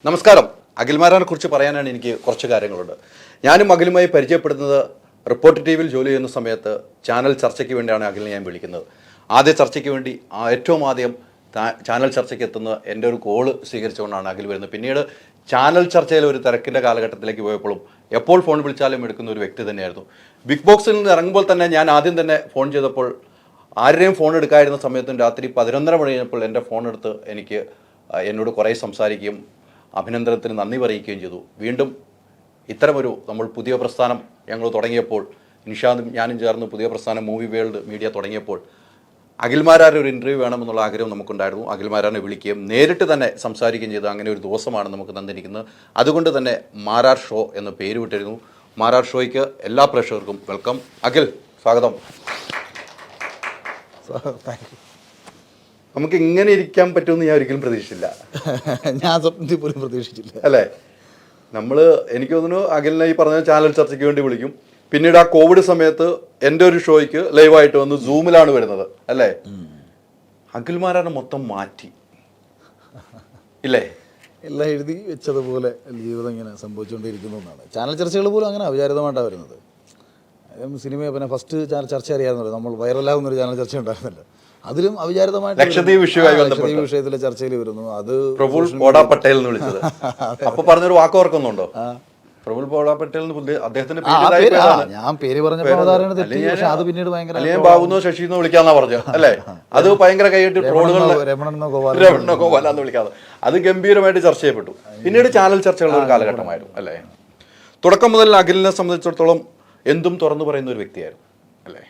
നമസ്കാരം. അഖിൽമാരാനെ കുറിച്ച് പറയാനാണ് എനിക്ക് കുറച്ച് കാര്യങ്ങളുണ്ട്. ഞാനും അഖിലുമായി പരിചയപ്പെടുന്നത് റിപ്പോർട്ടർ ടി വിയിൽ ജോലി ചെയ്യുന്ന സമയത്ത് ചാനൽ ചർച്ചയ്ക്ക് വേണ്ടിയാണ് അഖിലിനെ ഞാൻ വിളിക്കുന്നത്. ആദ്യ ചർച്ചയ്ക്ക് വേണ്ടി ഏറ്റവും ആദ്യം ചാനൽ ചർച്ചയ്ക്ക് എത്തുന്ന എൻ്റെ ഒരു കോള് സ്വീകരിച്ചുകൊണ്ടാണ് അഖിൽ വരുന്നത്. പിന്നീട് ചാനൽ ചർച്ചയിൽ ഒരു തിരക്കിൻ്റെ കാലഘട്ടത്തിലേക്ക് പോയപ്പോഴും എപ്പോൾ ഫോൺ വിളിച്ചാലും എടുക്കുന്ന ഒരു വ്യക്തി തന്നെയായിരുന്നു. ബിഗ് ബോക്സിൽ നിന്ന് ഇറങ്ങുമ്പോൾ തന്നെ ഞാൻ ആദ്യം തന്നെ ഫോൺ ചെയ്തപ്പോൾ ആരുടെയും ഫോൺ എടുക്കാതിരുന്ന സമയത്തും രാത്രി 11:30 മണി കഴിഞ്ഞപ്പോൾ എൻ്റെ ഫോൺ എടുത്ത് എന്നോട് കുറേ സംസാരിക്കുകയും അഭിനന്ദനത്തിന് നന്ദി പറയുകയും ചെയ്തു. വീണ്ടും ഇത്തരമൊരു നമ്മൾ പുതിയ പ്രസ്ഥാനം ഞങ്ങൾ തുടങ്ങിയപ്പോൾ നിഷാദും ഞാനും ചേർന്ന് പുതിയ പ്രസ്ഥാനം മൂവി വേൾഡ് മീഡിയ തുടങ്ങിയപ്പോൾ അഖിൽമാരാരെ ഒരു ഇൻ്റർവ്യൂ വേണമെന്നുള്ള ആഗ്രഹം നമുക്കുണ്ടായിരുന്നു. അഖിൽമാരാനെ വിളിക്കുകയും നേരിട്ട് തന്നെ സംസാരിക്കുകയും ചെയ്ത് അങ്ങനെ ഒരു ദിവസമാണ് നമുക്ക് തന്നിരിക്കുന്നത്. അതുകൊണ്ട് തന്നെ മാരാർ ഷോ എന്ന് പേര് വിട്ടിരുന്നു. മാരാർ ഷോയ്ക്ക് എല്ലാ പ്രേക്ഷകർക്കും വെൽക്കം. അഖിൽ, സ്വാഗതം. നമുക്ക് ഇങ്ങനെ ഇരിക്കാൻ പറ്റുമെന്ന് ഞാൻ ഒരിക്കലും പ്രതീക്ഷിച്ചില്ല. ഞാൻ സ്വപ്നത്തിൽ പോലും പ്രതീക്ഷിച്ചില്ല അല്ലേ? എനിക്ക് തോന്നുന്നു അഖിലിനെ ഈ പറഞ്ഞ ചാനൽ ചർച്ചയ്ക്ക് വേണ്ടി വിളിക്കും. പിന്നീട് ആ കോവിഡ് സമയത്ത് എൻ്റെ ഒരു ഷോയ്ക്ക് ലൈവായിട്ട് വന്ന് സൂമിലാണ് വരുന്നത് അല്ലേ? അഖിൽമാരാണ് മൊത്തം മാറ്റി ഇല്ലേ? എല്ലാം എഴുതി വെച്ചതുപോലെ ജീവിതം ഇങ്ങനെ സംഭവിച്ചുകൊണ്ടിരിക്കുന്നു എന്നാണ്. ചാനൽ ചർച്ചകൾ പോലും അങ്ങനെ അവിചാരിതമായിട്ടാണ് വരുന്നത്. സിനിമ പിന്നെ ഫസ്റ്റ് ചാനൽ ചർച്ച അറിയാമെന്നല്ലോ, നമ്മൾ വൈറലാകുന്നൊരു ചാനൽ ചർച്ച ഉണ്ടായിരുന്നല്ലോ, അതിലും അവിചാരിതമായിട്ട് ലക്ഷദ്വീപ് വിഷയത്തിലെ ചർച്ചയിൽ വരുന്നു. അത് പ്രഫുൽ ബോഡ പട്ടേൽ എന്ന് വിളിച്ചത് അപ്പൊ പറഞ്ഞൊരു വാക്ക് ഓർക്കുന്നുണ്ടോ? പ്രഫുൽ ബോഡ പട്ടേൽ അദ്ദേഹത്തിന്റെ ഞാൻ പേര് പറഞ്ഞപ്പോൾ അത് പിന്നീട് ഭയങ്കര ബാബുന്നോ ശശിന്നോ വിളിക്കാന്നാ പറഞ്ഞു അല്ലേ? അത് ഭയങ്കര കൈയിട്ട് രമണെന്നോ ഗോപാലെന്നോ വിളിക്കാതെ അത് ഗംഭീരമായിട്ട് ചർച്ച ചെയ്യപ്പെട്ടു. പിന്നീട് ചാനൽ ചർച്ചകളുടെ ഒരു കാലഘട്ടമായിരുന്നു അല്ലേ? തുടക്കം മുതൽ അഖിലിനെ സംബന്ധിച്ചിടത്തോളം എന്തും തുറന്നു പറയുന്ന ഒരു വ്യക്തിയായിരുന്നു അല്ലേ?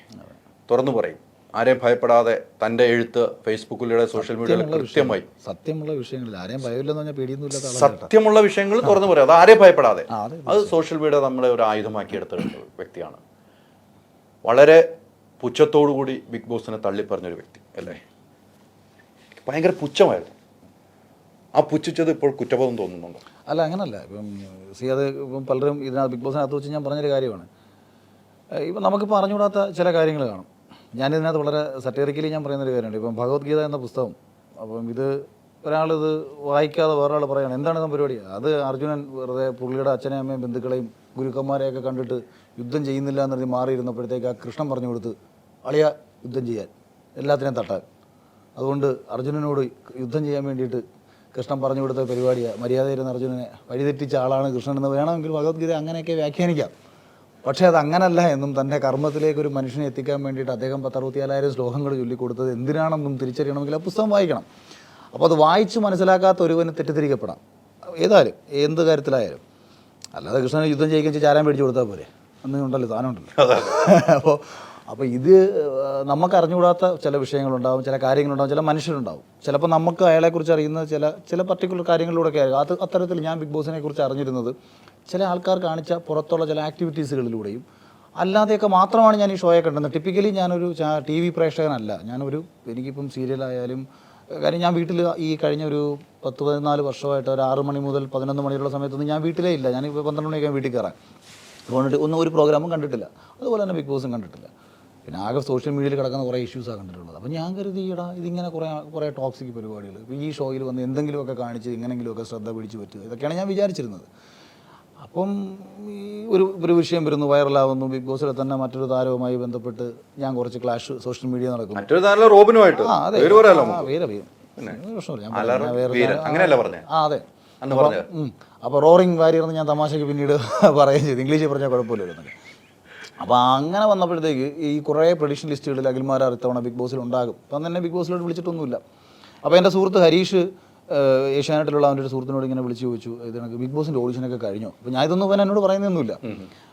തുറന്നു പറയും, ആരെയും ഭയപ്പെടാതെ. തൻ്റെ എഴുത്ത് ഫേസ്ബുക്കിലൂടെ സോഷ്യൽ മീഡിയയിൽ കൃത്യമായി സത്യമുള്ള വിഷയങ്ങളിൽ ആരെയും ഭയമില്ലെന്ന് പറഞ്ഞാൽ പേടിയൊന്നുമില്ല. സത്യമുള്ള വിഷയങ്ങൾ തുറന്നു പറയാം, അത് ആരെയും ഭയപ്പെടാതെ. അത് സോഷ്യൽ മീഡിയ നമ്മളെ ഒരു ആയുധമാക്കി എടുത്ത വ്യക്തിയാണ്. വളരെ പുച്ഛത്തോടുകൂടി ബിഗ് ബോസിനെ തള്ളിപ്പറഞ്ഞൊരു വ്യക്തി അല്ലേ? ഭയങ്കര പുച്ഛമായിരുന്നു. ആ പുച്ഛിച്ചത് ഇപ്പോൾ കുറ്റബോധം തോന്നുന്നുണ്ടോ? അല്ല, അങ്ങനല്ല. അത് പലരും ഇതിനകത്ത് ബിഗ് ബോസിനകത്ത് വെച്ച് ഞാൻ പറഞ്ഞൊരു കാര്യമാണ്. ഇപ്പം നമുക്കിപ്പോൾ അറിഞ്ഞുകൂടാത്ത ചില കാര്യങ്ങൾ കാണും. ഞാനിതിനകത്ത് വളരെ സറ്ററിക്കലി ഞാൻ പറയുന്നൊരു കാര്യമുണ്ട്. ഇപ്പം ഭഗവത്ഗീത എന്ന പുസ്തകം, അപ്പം ഒരാളിത് വായിക്കാതെ വേറൊരാൾ പറയുകയാണ് എന്താണ് ഇതും പരിപാടി. അത് അർജുനൻ വെറുതെ പുള്ളിയുടെ അച്ഛനെയും അമ്മയും ബന്ധുക്കളെയും ഗുരുക്കന്മാരെയൊക്കെ കണ്ടിട്ട് യുദ്ധം ചെയ്യുന്നില്ല എന്നറിഞ്ഞ് മാറിയിരുന്നപ്പോഴത്തേക്ക് ആ കൃഷ്ണൻ പറഞ്ഞു കൊടുത്ത് അളിയ യുദ്ധം ചെയ്യാൻ, എല്ലാത്തിനെയും തട്ടാൻ. അതുകൊണ്ട് അർജുനനോട് യുദ്ധം ചെയ്യാൻ വേണ്ടിയിട്ട് കൃഷ്ണൻ പറഞ്ഞു കൊടുത്ത പരിപാടിയാണ്. മര്യാദയിരുന്ന അർജുനനെ വഴിതെറ്റിച്ച ആളാണ് കൃഷ്ണൻ എന്ന് വേണമെങ്കിൽ ഭഗവത്ഗീത അങ്ങനെയൊക്കെ വ്യാഖ്യാനിക്കാം. പക്ഷേ അത് അങ്ങനല്ല എന്നും തൻ്റെ കർമ്മത്തിലേക്ക് ഒരു മനുഷ്യനെ എത്തിക്കാൻ വേണ്ടിയിട്ട് അദ്ദേഹം 64,000 ശ്ലോകങ്ങൾ ചൊല്ലിക്കൊടുത്തത് എന്തിനാണെന്നും തിരിച്ചറിയണമെങ്കിൽ ആ പുസ്തകം വായിക്കണം. അപ്പോൾ അത് വായിച്ച് മനസ്സിലാക്കാത്ത ഒരുവന് തെറ്റിദ്ധരിക്കപ്പെടാം, ഏതായാലും എന്ത് കാര്യത്തിലായാലും. അല്ലാതെ കൃഷ്ണനെ യുദ്ധം ചെയ്യിക്കാൻ ചാരാൻ മേടിച്ച് കൊടുത്താൽ പോരെ, അന്ന് ഉണ്ടല്ലോ, സാധനം ഉണ്ടല്ലോ. അപ്പോൾ ഇത് നമുക്ക് അറിഞ്ഞുകൂടാത്ത ചില വിഷയങ്ങളുണ്ടാവും, ചില കാര്യങ്ങളുണ്ടാവും, ചില മനുഷ്യരുണ്ടാവും. ചിലപ്പോൾ നമുക്ക് അയാളെക്കുറിച്ച് അറിയുന്ന ചില പർട്ടിക്കുലർ കാര്യങ്ങളിലൂടെയൊക്കെ ആയിരിക്കും. അത്തരത്തിൽ ഞാൻ ബിഗ് ബോസിനെ കുറിച്ച് അറിഞ്ഞിരുന്നത് ചില ആൾക്കാർ കാണിച്ച പുറത്തുള്ള ചില ആക്ടിവിറ്റീസുകളിലൂടെയും അല്ലാതെയൊക്കെ മാത്രമാണ് ഞാൻ ഈ ഷോയെ കണ്ടത്. ടിപ്പിക്കലി ഞാനൊരു TV പ്രേക്ഷകനല്ല. എനിക്കിപ്പം സീരിയലായാലും കാര്യം ഞാൻ വീട്ടിൽ ഈ കഴിഞ്ഞ ഒരു 10-14 വർഷമായിട്ട് ഒരു 6 മണി മുതൽ 11 മണിയുള്ള സമയത്തൊന്നും ഞാൻ വീട്ടിലേ ഇല്ല. ഞാൻ 12 മണിയൊക്കെ വീട്ടിൽ കയറാൻ അതുകൊണ്ടിട്ട് ഒരു പ്രോഗ്രാമും കണ്ടിട്ടില്ല. അതുപോലെ തന്നെ ബിഗ് ബോസും കണ്ടിട്ടില്ല. പിന്നെ ആകെ സോഷ്യൽ മീഡിയയിൽ കിടക്കുന്ന കുറേ ഇഷ്യൂസാണ് കണ്ടിട്ടുള്ളത്. അപ്പോൾ ഞാൻ കരുതി ഇതിങ്ങനെ കുറേ ടോക്സിക് പരിപാടികൾ ഇപ്പോൾ ഈ ഷോയിൽ വന്ന് എന്തെങ്കിലുമൊക്കെ കാണിച്ച് എങ്ങനെയെങ്കിലുമൊക്കെ ശ്രദ്ധ പിടിച്ച് പറ്റുക, ഇതൊക്കെയാണ് ഞാൻ വിചാരിച്ചിരുന്നത്. അപ്പം ഈ ഒരു വിഷയം വരുന്നു, വൈറലാവുന്നു. ബിഗ് ബോസിലെ തന്നെ മറ്റൊരു താരവുമായി ബന്ധപ്പെട്ട് ഞാൻ കുറച്ച് ക്ലാഷ് സോഷ്യൽ മീഡിയ നടക്കുന്നു. അതെ. അപ്പോൾ റോറിങ് വാരിയർ എന്ന് ഞാൻ തമാശയ്ക്ക് പിന്നീട് പറയുകയും ചെയ്തു. ഇംഗ്ലീഷിൽ പറഞ്ഞാൽ കുഴപ്പമില്ലായിരുന്നു. അപ്പോൾ അങ്ങനെ വന്നപ്പോഴത്തേക്ക് ഈ കുറേ പ്രഡിക്ഷൻ ലിസ്റ്റുകളിൽ അഖിൽമാരാർ ഇത്തവണ ബിഗ് ബോസിൽ ഉണ്ടാകും. അപ്പം തന്നെ ബിഗ് ബോസിലോട്ട് വിളിച്ചിട്ടൊന്നുമില്ല. അപ്പോൾ എൻ്റെ സുഹൃത്ത് ഹരീഷ് ഏഷ്യാനെറ്റിലുള്ള അവൻ്റെ ഒരു സുഹൃത്തിനോട് ഇങ്ങനെ വിളിച്ച് ചോദിച്ചു, ഇതിനൊക്കെ ബിഗ് ബോസിൻ്റെ ഓഡിഷനൊക്കെ കഴിഞ്ഞോ? അപ്പോൾ ഞാൻ ഇതൊന്നും ഇവൻ എന്നോട് പറയുന്നൊന്നുമില്ല.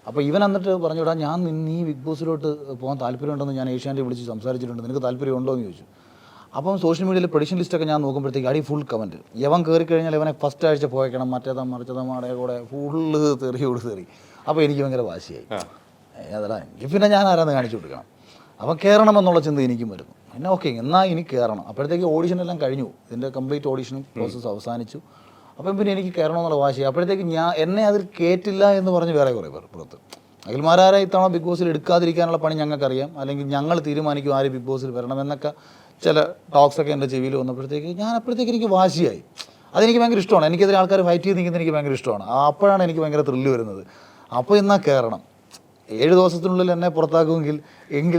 അപ്പോൾ ഇവൻ എന്നിട്ട് പറഞ്ഞുവിടാ, ഞാൻ നീ ബിഗ് ബോസിലോട്ട് പോകാൻ താല്പര്യമുണ്ടെന്ന് ഞാൻ ഏഷ്യാനെറ്റ് വിളിച്ച് സംസാരിച്ചിട്ടുണ്ട്, നിനക്ക് താല്പര്യമുണ്ടോ എന്ന് ചോദിച്ചു. അപ്പം സോഷ്യൽ മീഡിയയിൽ പ്രഡിക്ഷൻ ലിസ്റ്റൊക്കെ ഞാൻ നോക്കുമ്പോഴത്തേക്ക് ഫുൾ കമൻറ്റ്. യവൻ കയറി കഴിഞ്ഞാൽ ഇവനെ ഫസ്റ്റ് ആഴ്ച പോയേക്കണം, മറിച്ചതമാടെ കൂടെ ഫുള്ള് തെറി. അപ്പോൾ എനിക്ക് ഭയങ്കര വാശിയായി. അതല്ല, എനിക്ക് പിന്നെ ഞാൻ ആരാന്ന് കാണിച്ചു കൊടുക്കണം. അപ്പം കയറണമെന്നുള്ള ചിന്ത എനിക്കും വരുന്നു. പിന്നെ ഓക്കെ, എന്നാൽ ഇനി കയറണം. അപ്പോഴത്തേക്ക് ഓഡിഷനെല്ലാം കഴിഞ്ഞു, ഇതിൻ്റെ കംപ്ലീറ്റ് ഓഡിഷനും പ്രോസസ്സ് അവസാനിച്ചു. അപ്പം പിന്നെ എനിക്ക് കയറണമെന്നുള്ള വാശി. അപ്പോഴത്തേക്ക് എന്നെ അതിൽ കയറ്റില്ല എന്ന് പറഞ്ഞ് വേറെ കുറേ പേർ പുറത്ത്. അഖിൽമാരാരെ ഇത്തവണ ബിഗ് ബോസിൽ എടുക്കാതിരിക്കാനുള്ള പണി ഞങ്ങൾക്കറിയാം, അല്ലെങ്കിൽ ഞങ്ങൾ തീരുമാനിക്കും ആര് ബിഗ് ബോസിൽ വരണമെന്നൊക്കെ ചില ടോക്സൊക്കെ എൻ്റെ ചെവിയിൽ വന്നപ്പോഴത്തേക്ക് അപ്പോഴത്തേക്ക് എനിക്ക് വാശിയായി. അതെനിക്ക് ഭയങ്കര ഇഷ്ടമാണ്. എനിക്കെതിരെ ആൾക്കാർ ഫൈറ്റ് ചെയ്ത് നിൽക്കുന്നത് എനിക്ക് ഭയങ്കര ഇഷ്ടമാണ്. അപ്പോഴാണ് എനിക്ക് ഭയങ്കര ത്രില്ല് വരുന്നത്. അപ്പോൾ എന്നാൽ കയറണം, 7 ദിവസത്തിനുള്ളിൽ എന്നെ പുറത്താക്കുമെങ്കിൽ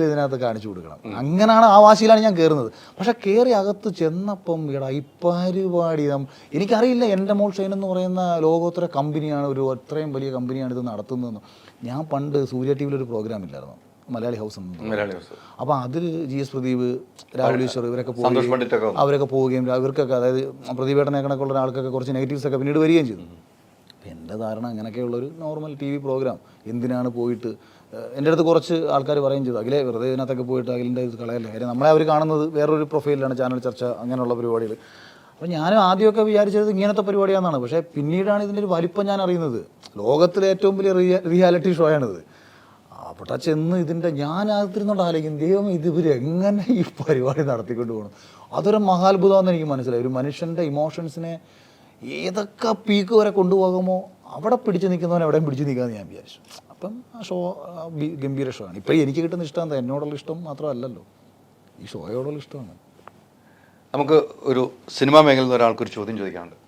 ഇതിനകത്ത് കാണിച്ചു കൊടുക്കണം. അങ്ങനെയാണ്, ആ വാശിയിലാണ് ഞാൻ കയറുന്നത്. പക്ഷെ കയറി അകത്ത് ചെന്നപ്പം എടാ ഈ പരിപാടി എനിക്കറിയില്ല എൻ്റെ മോൾ ഷൈൻ എന്ന് പറയുന്ന ലോകോത്തര കമ്പനിയാണ്, അത്രയും വലിയ കമ്പനിയാണ് ഇത് നടത്തുന്നതെന്ന്. ഞാൻ പണ്ട് സൂര്യ ടി വിയിലൊരു പ്രോഗ്രാം ഇല്ലായിരുന്നു, മലയാളി ഹൗസ് എന്ന്. അപ്പോൾ അതിൽ GS പ്രദീപ്, രാഹുൽ ഈശ്വർ ഇവരൊക്കെ അവരൊക്കെ പോവുകയും ഇവർക്കൊക്കെ, അതായത് പ്രദീപേട്ടനെ കണക്കുള്ള ആൾക്കൊക്കെ കുറച്ച് നെഗറ്റീവ്സൊക്കെ പിന്നീട് വരികയും ചെയ്തു. എൻ്റെ ധാരണ അങ്ങനെയൊക്കെയുള്ളൊരു നോർമൽ TV പ്രോഗ്രാം എന്തിനാണ് പോയിട്ട്, എൻ്റെ അടുത്ത് കുറച്ച് ആൾക്കാർ പറയുകയും ചെയ്തു, അഖിലേ വെറുതെ ഇതിനകത്തൊക്കെ പോയിട്ട് അഖിലിൻ്റെ ഇത് കളയല്ലേ, കാര്യം നമ്മളെ അവർ കാണുന്നത് വേറൊരു പ്രൊഫൈലിലാണ്, ചാനൽ ചർച്ച അങ്ങനെയുള്ള പരിപാടികൾ. അപ്പോൾ ഞാനും ആദ്യമൊക്കെ വിചാരിച്ചത് ഇങ്ങനത്തെ പരിപാടിയാണെന്നാണ്. പക്ഷേ പിന്നീടാണ് ഇതിൻ്റെ ഒരു വലിപ്പം ഞാൻ അറിയുന്നത്. ലോകത്തിലെ ഏറ്റവും വലിയ റിയാലിറ്റി ഷോ ആണിത്. അവിടെ ചെന്ന് ഇതിൻ്റെ ഞാൻ അകത്തിരുന്നോണ്ട് ആലോചിക്കും, ദൈവം ഇതുവരെ എങ്ങനെ ഈ പരിപാടി നടത്തിക്കൊണ്ട് പോകണം. അതൊരു മഹാത്ഭുതമാണെന്ന് എനിക്ക് മനസ്സിലായി. ഒരു മനുഷ്യൻ്റെ ഇമോഷൻസിനെ ഏതൊക്കെ പീക്ക് വരെ കൊണ്ടുപോകുമോ അവിടെ പിടിച്ചു നിൽക്കുന്നവൻ എവിടെയും പിടിച്ചു നിൽക്കാമെന്ന് ഞാൻ വിചാരിച്ചു. അപ്പം ആ ഷോ ഗംഭീര ഷോ ആണ്. ഇപ്പം എനിക്ക് കിട്ടുന്ന ഇഷ്ടം എന്താ, എന്നോടുള്ള ഇഷ്ടം മാത്രമല്ലല്ലോ, ഈ ഷോയോടുള്ള ഇഷ്ടമാണ്. നമുക്ക് ഒരു സിനിമാ മേഖലയിൽ നിന്ന് ഒരാൾക്കൊരു ചോദ്യം ചോദിക്കാനുണ്ട്.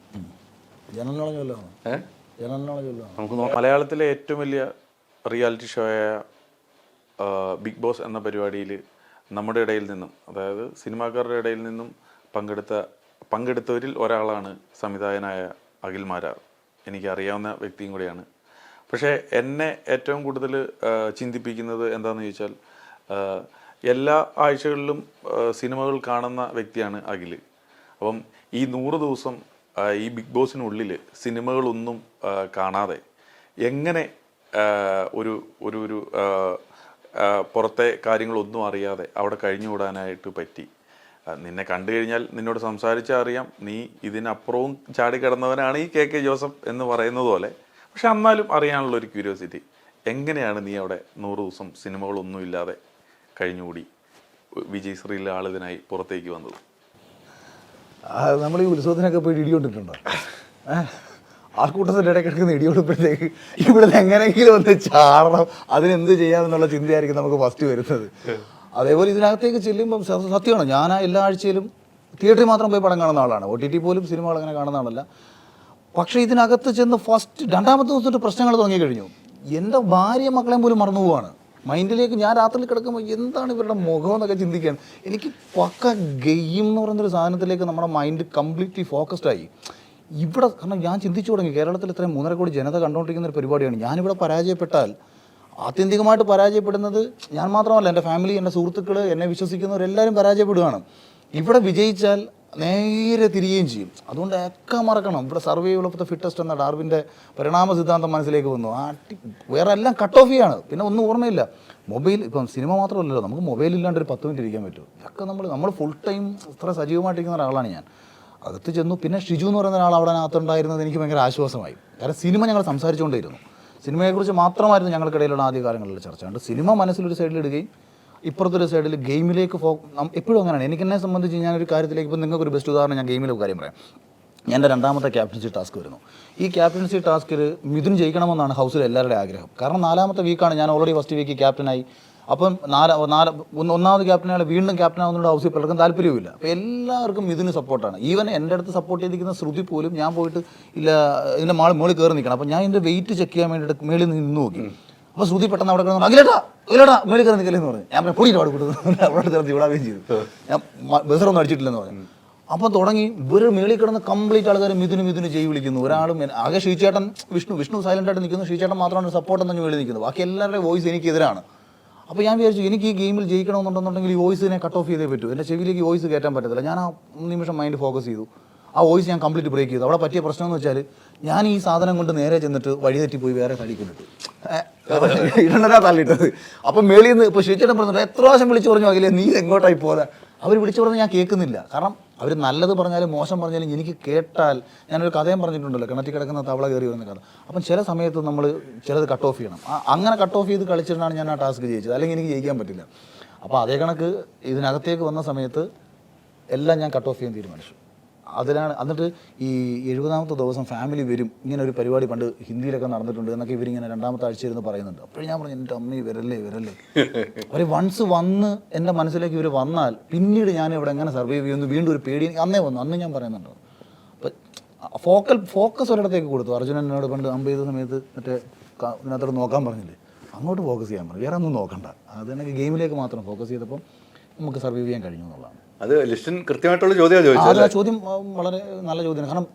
ജനറൽ നോളജ് വല്ലതാണ്? ജനറൽ നോളജ് വല്ലതാണ്? നമുക്ക് മലയാളത്തിലെ ഏറ്റവും വലിയ റിയാലിറ്റി ഷോയായ ബിഗ് ബോസ് എന്ന പരിപാടിയിൽ നമ്മുടെ ഇടയിൽ നിന്നും, അതായത് സിനിമാക്കാരുടെ ഇടയിൽ നിന്നും പങ്കെടുത്തവരിൽ ഒരാളാണ് സംവിധായകനായ അഖിൽ മാരാർ. എനിക്കറിയാവുന്ന വ്യക്തിയും കൂടിയാണ്. പക്ഷേ എന്നെ ഏറ്റവും കൂടുതൽ ചിന്തിപ്പിക്കുന്നത് എന്താണെന്ന് ചോദിച്ചാൽ, എല്ലാ ആഴ്ചകളിലും സിനിമകൾ കാണുന്ന വ്യക്തിയാണ് അഖിൽ. അപ്പം ഈ 100 ദിവസം ഈ ബിഗ് ബോസിനുള്ളിൽ സിനിമകളൊന്നും കാണാതെ എങ്ങനെ ഒരു പുറത്തെ കാര്യങ്ങളൊന്നും അറിയാതെ അവിടെ കഴിഞ്ഞുകൂടാനായിട്ട് പറ്റി? നിന്നെ കണ്ടു കഴിഞ്ഞാൽ, നിന്നോട് സംസാരിച്ചാൽ അറിയാം നീ ഇതിനപ്പുറവും ചാടിക്കിടന്നവനാണ് ഈ KK ജോസഫ് എന്ന് പറയുന്നത് പോലെ. പക്ഷെ എന്നാലും അറിയാനുള്ള ഒരു ക്യൂരിയോസിറ്റി, എങ്ങനെയാണ് നീ അവിടെ 100 ദിവസം സിനിമകളൊന്നും ഇല്ലാതെ കഴിഞ്ഞുകൂടി വിജയശ്രീയിലെ ആളിതിനായി പുറത്തേക്ക് വന്നത്? നമ്മൾ ഈ ഉത്സവത്തിനൊക്കെ പോയി ഇടികൊണ്ടിട്ടുണ്ടോ? ആൾക്കൂട്ടത്തിൻ്റെ ഇടയ്ക്കിടയ്ക്ക് ഇടികൊടുമ്പോഴത്തേക്ക് ഇവിടുന്ന് എങ്ങനെയെങ്കിലും ഒന്ന് ചാടണം, അതിനെന്ത് ചെയ്യാമെന്നുള്ള ചിന്തയായിരിക്കും നമുക്ക് ഫസ്റ്റ് വരുന്നത്. അതേപോലെ ഇതിനകത്തേക്ക് ചെല്ലുമ്പം സത്യമാണ്, ഞാൻ എല്ലാ ആഴ്ചയിലും തിയേറ്ററിൽ മാത്രം പോയി പടം കാണുന്ന ആളാണ്. OTT പോലും സിനിമകൾ അങ്ങനെ കാണുന്ന ആളല്ല. പക്ഷേ ഇതിനകത്ത് ചെന്ന് രണ്ടാമത്തെ ദിവസത്തെ പ്രശ്നങ്ങൾ തുടങ്ങിക്കഴിഞ്ഞു. എൻ്റെ ഭാര്യ മക്കളെയും പോലും മറന്നു പോവാണ്. മൈൻഡിലേക്ക് ഞാൻ രാത്രിയിൽ കിടക്കുമ്പോൾ എന്താണ് ഇവരുടെ മുഖം എന്നൊക്കെ ചിന്തിക്കാൻ. എനിക്ക് പക്ക ഗെയിം എന്ന് പറയുന്നൊരു സാധനത്തിലേക്ക് നമ്മുടെ മൈൻഡ് കംപ്ലീറ്റ്ലി ഫോക്കസ്ഡ് ആയി. ഇവിടെ കാരണം ഞാൻ ചിന്തിച്ചു തുടങ്ങി, കേരളത്തിൽ ഇത്രയും 3.5 കോടി ജനത കണ്ടുകൊണ്ടിരിക്കുന്ന ഒരു പരിപാടിയാണ്. ഞാനിവിടെ പരാജയപ്പെട്ടാൽ ആത്യന്തികമായിട്ട് പരാജയപ്പെടുന്നത് ഞാൻ മാത്രമല്ല, എൻ്റെ ഫാമിലി, എൻ്റെ സുഹൃത്തുക്കൾ, എന്നെ വിശ്വസിക്കുന്നവരെല്ലാവരും പരാജയപ്പെടുകയാണ്. ഇവിടെ വിജയിച്ചാൽ നേരെ തിരികെയും ചെയ്യും. അതുകൊണ്ട് ഒക്കെ മറക്കണം. ഇവിടെ സർവൈവൽ ഓഫ് ദ ഫിറ്റസ്റ്റ് എന്ന ഡാർവിൻ്റെ പരിണാമ സിദ്ധാന്തം മനസ്സിലേക്ക് വന്നു. വേറെ എല്ലാം കട്ട് ഓഫ് ചെയ്യാണ്. പിന്നെ ഒന്നും ഓർമ്മയില്ല. മൊബൈൽ, ഇപ്പം സിനിമ മാത്രമല്ലല്ലോ, നമുക്ക് മൊബൈലില്ലാണ്ട് ഒരു 10 മിനിറ്റ് ഇരിക്കാൻ പറ്റും. ഇതൊക്കെ നമ്മൾ ഫുൾ ടൈം ഇത്ര സജീവമായിട്ടിരിക്കുന്ന ഒരാളാണ് ഞാൻ. അകത്ത് ചെന്നു. പിന്നെ ഷിജു എന്ന് പറയുന്ന ഒരാൾ അവിടെ അകത്തുണ്ടായിരുന്നത് എനിക്ക് ഭയങ്കര ആശ്വാസമായി. കാരണം സിനിമ ഞങ്ങൾ സംസാരിച്ചുകൊണ്ടേയിരുന്നു. സിനിമയെക്കുറിച്ച് മാത്രമായിരുന്നു ഞങ്ങൾക്കിടയിലുള്ള ആദ്യ കാലങ്ങളിലുള്ള ചർച്ച. അതുകൊണ്ട് സിനിമ മനസ്സിലൊരു സൈഡിലിടുകയും ഇപ്പുറത്തൊരു സൈഡിൽ ഗെയിമിലേക്ക് എപ്പോഴും അങ്ങനെയാണ്. എനിക്കെന്നെ സംബന്ധിച്ച് ഞാനൊരു കാര്യത്തിലേക്ക്, ഇപ്പം നിങ്ങൾക്കൊരു ബെസ്റ്റ് ഉദാഹരണം ഞാൻ ഗെയിമിലെ കാര്യം പറയാം. എൻ്റെ 2ാമത്തെ ക്യാപ്റ്റൻസി ടാസ്ക് വരുന്നു. ഈ ക്യാപ്റ്റൻസി ടാസ്കിൽ മിഥുൻ ജയിക്കണമെന്നാണ് ഹൗസിൽ എല്ലാവരുടെയും ആഗ്രഹം. കാരണം 4ാമത്തെ വീക്കാണ്, ഞാൻ ഓൾറെഡി ഫസ്റ്റ് വീക്ക് ക്യാപ്റ്റനായി. അപ്പം 1ാമത് ക്യാപ്റ്റനാണ്, വീണ്ടും ക്യാപ്റ്റനാകുന്നതുകൊണ്ട് ഹൗസിൽ പലർക്കും താല്പര്യവുമില്ല. അപ്പോൾ എല്ലാവർക്കും മിഥുന് സപ്പോർട്ടാണ്. ഈവൻ എൻ്റെ അടുത്ത് സപ്പോർട്ട് ചെയ്തിരിക്കുന്ന ശ്രുതി പോലും ഞാൻ പോയിട്ട് ഇല്ല ഇതിൻ്റെ മുകളിൽ കയറി നിൽക്കണം. അപ്പോൾ ഞാൻ ഇതിൻ്റെ വെയിറ്റ് ചെക്ക് ചെയ്യാൻ വേണ്ടിയിട്ട് മേളിൽ നിന്ന് നോക്കി. അപ്പോൾ ശ്രുതി പെട്ടെന്ന് അവിടെ കിടന്നു, അഖിലേട്ടാ മേളിൽ കയറി നിൽക്കലെന്ന് പറഞ്ഞു. ഞാൻ പൊടിയിട്ട് അവിടെ കൊടുത്തു, അവിടെ ചേർത്ത് വിടാവുകയും ചെയ്തു. ഞാൻ ബസറൊന്നും അടിച്ചിട്ടില്ലെന്ന് പറഞ്ഞു. അപ്പം തുടങ്ങി ഇവർ മേളിൽ കിടന്ന് കംപ്ലീറ്റ് ആൾക്കാർ മിഥുന് ചെയ്യി വിളിക്കുന്നു. ഒരാളും ആകെ ശ്രീചേട്ടൻ, വിഷ്ണു സൈലൻ്റായിട്ട് നിൽക്കുന്നു. ശ്രീചേട്ടൻ മാത്രമാണ് സപ്പോർട്ടെന്ന് പറഞ്ഞ് മേളിൽ നിൽക്കുന്നത്. ബാക്കി എല്ലാവരുടെയും വോയിസ് എനിക്കെതിരാണ്. അപ്പോൾ ഞാൻ വിചാരിച്ചു എനിക്ക് ഈ ഗെയിമിൽ ജയിക്കണമെന്നുണ്ടെന്നുണ്ടെങ്കിൽ ഈ വോയിസിനെ കട്ട് ഓഫ് ചെയ്തേ പറ്റൂ. എൻ്റെ ചെവിയിലേക്ക് വോയിസ് കയറ്റാൻ പറ്റത്തില്ല. ഞാൻ ആ നിമിഷം മൈൻഡ് ഫോക്കസ് ചെയ്തു. ആ വോയിസ് ഞാൻ കംപ്ലീറ്റ് ബ്രേക്ക് ചെയ്തു. അവിടെ പറ്റിയ പ്രശ്നം എന്ന് വെച്ചാൽ ഞാൻ ഈ സാധനം കൊണ്ട് നേരെ ചെന്നിട്ട് വഴിതെറ്റി വേറെ തടിക്കൊണ്ടിട്ടു. ഇടണ്ടാ തള്ളിയിട്ടത്. അപ്പം മേളിൽ നിന്ന് ഇപ്പോൾ ശ്രീചേട്ടൻ പറഞ്ഞിട്ട് എത്ര പ്രാവശ്യം വിളിച്ചു പറഞ്ഞു അഖിലേ നീ എങ്ങോട്ടായി പോലെ. അവർ വിളിച്ചു പറഞ്ഞാൽ ഞാൻ കേൾക്കുന്നില്ല. കാരണം അവർ നല്ലത് പറഞ്ഞാലും മോശം പറഞ്ഞാലും എനിക്ക് കേട്ടാൽ, ഞാനൊരു കഥയും പറഞ്ഞിട്ടുണ്ടല്ലോ, കിണറ്റി കിടക്കുന്ന തവള കയറി വരുന്ന കഥ. അപ്പം ചില സമയത്ത് നമ്മൾ ചിലത് കട്ട് ഓഫ് ചെയ്യണം. അങ്ങനെ കട്ട് ഓഫ് ചെയ്ത് കളിച്ചിട്ടാണ് ഞാൻ ആ ടാസ്ക് ജയിച്ചത്. അല്ലെങ്കിൽ എനിക്ക് ജയിക്കാൻ പറ്റില്ല. അപ്പോൾ അതേ കണക്ക് ഇതിനകത്തേക്ക് വന്ന സമയത്ത് എല്ലാം ഞാൻ കട്ട് ഓഫ് ചെയ്യാൻ തീരുമാനിച്ചു. അതിലാണ്. എന്നിട്ട് ഈ 70ാമത്തെ ദിവസം ഫാമിലി വരും, ഇങ്ങനെ ഒരു പരിപാടി പണ്ട് ഹിന്ദിയിലൊക്കെ നടന്നിട്ടുണ്ട് എന്നൊക്കെ ഇവരിങ്ങനെ 2ാമത്തെ ആഴ്ച ഇരുന്ന് പറയുന്നുണ്ട്. അപ്പോഴും ഞാൻ പറഞ്ഞു എൻ്റെ അമ്മ വരല്ലേ. അവർ വൺസ് വന്ന് എൻ്റെ മനസ്സിലേക്ക് ഇവർ വന്നാൽ പിന്നീട് ഞാൻ ഇവിടെ എങ്ങനെ സർവൈവ് ചെയ്യുന്നു വീണ്ടും ഒരു പേടി അന്നേ വന്നു. അന്ന് ഞാൻ പറയുന്നുണ്ട്. അപ്പം ഫോക്കസ് ഒരിടത്തേക്ക് കൊടുത്തു. അർജുനൻ എന്നോട് പണ്ട് അമ്പ് ചെയ്ത സമയത്ത് മറ്റേ ഇതിനകത്തോട് നോക്കാൻ പറഞ്ഞില്ലേ, അങ്ങോട്ട് ഫോക്കസ് ചെയ്യാൻ പറഞ്ഞു, വേറെ ഒന്നും നോക്കണ്ട. അത് തന്നെ ഗെയിമിലേക്ക് മാത്രം ഫോക്കസ് ചെയ്തപ്പം നമുക്ക് സർവൈവ് ചെയ്യാൻ കഴിഞ്ഞു എന്നുള്ളതാണ്. അത് ലിസ്റ്റിൻ കൃത്യമായിട്ടുള്ള ചോദ്യമാണ് ചോദിച്ചത്. ആ ചോദ്യം വളരെ നല്ല ചോദ്യമാണ്. കാരണം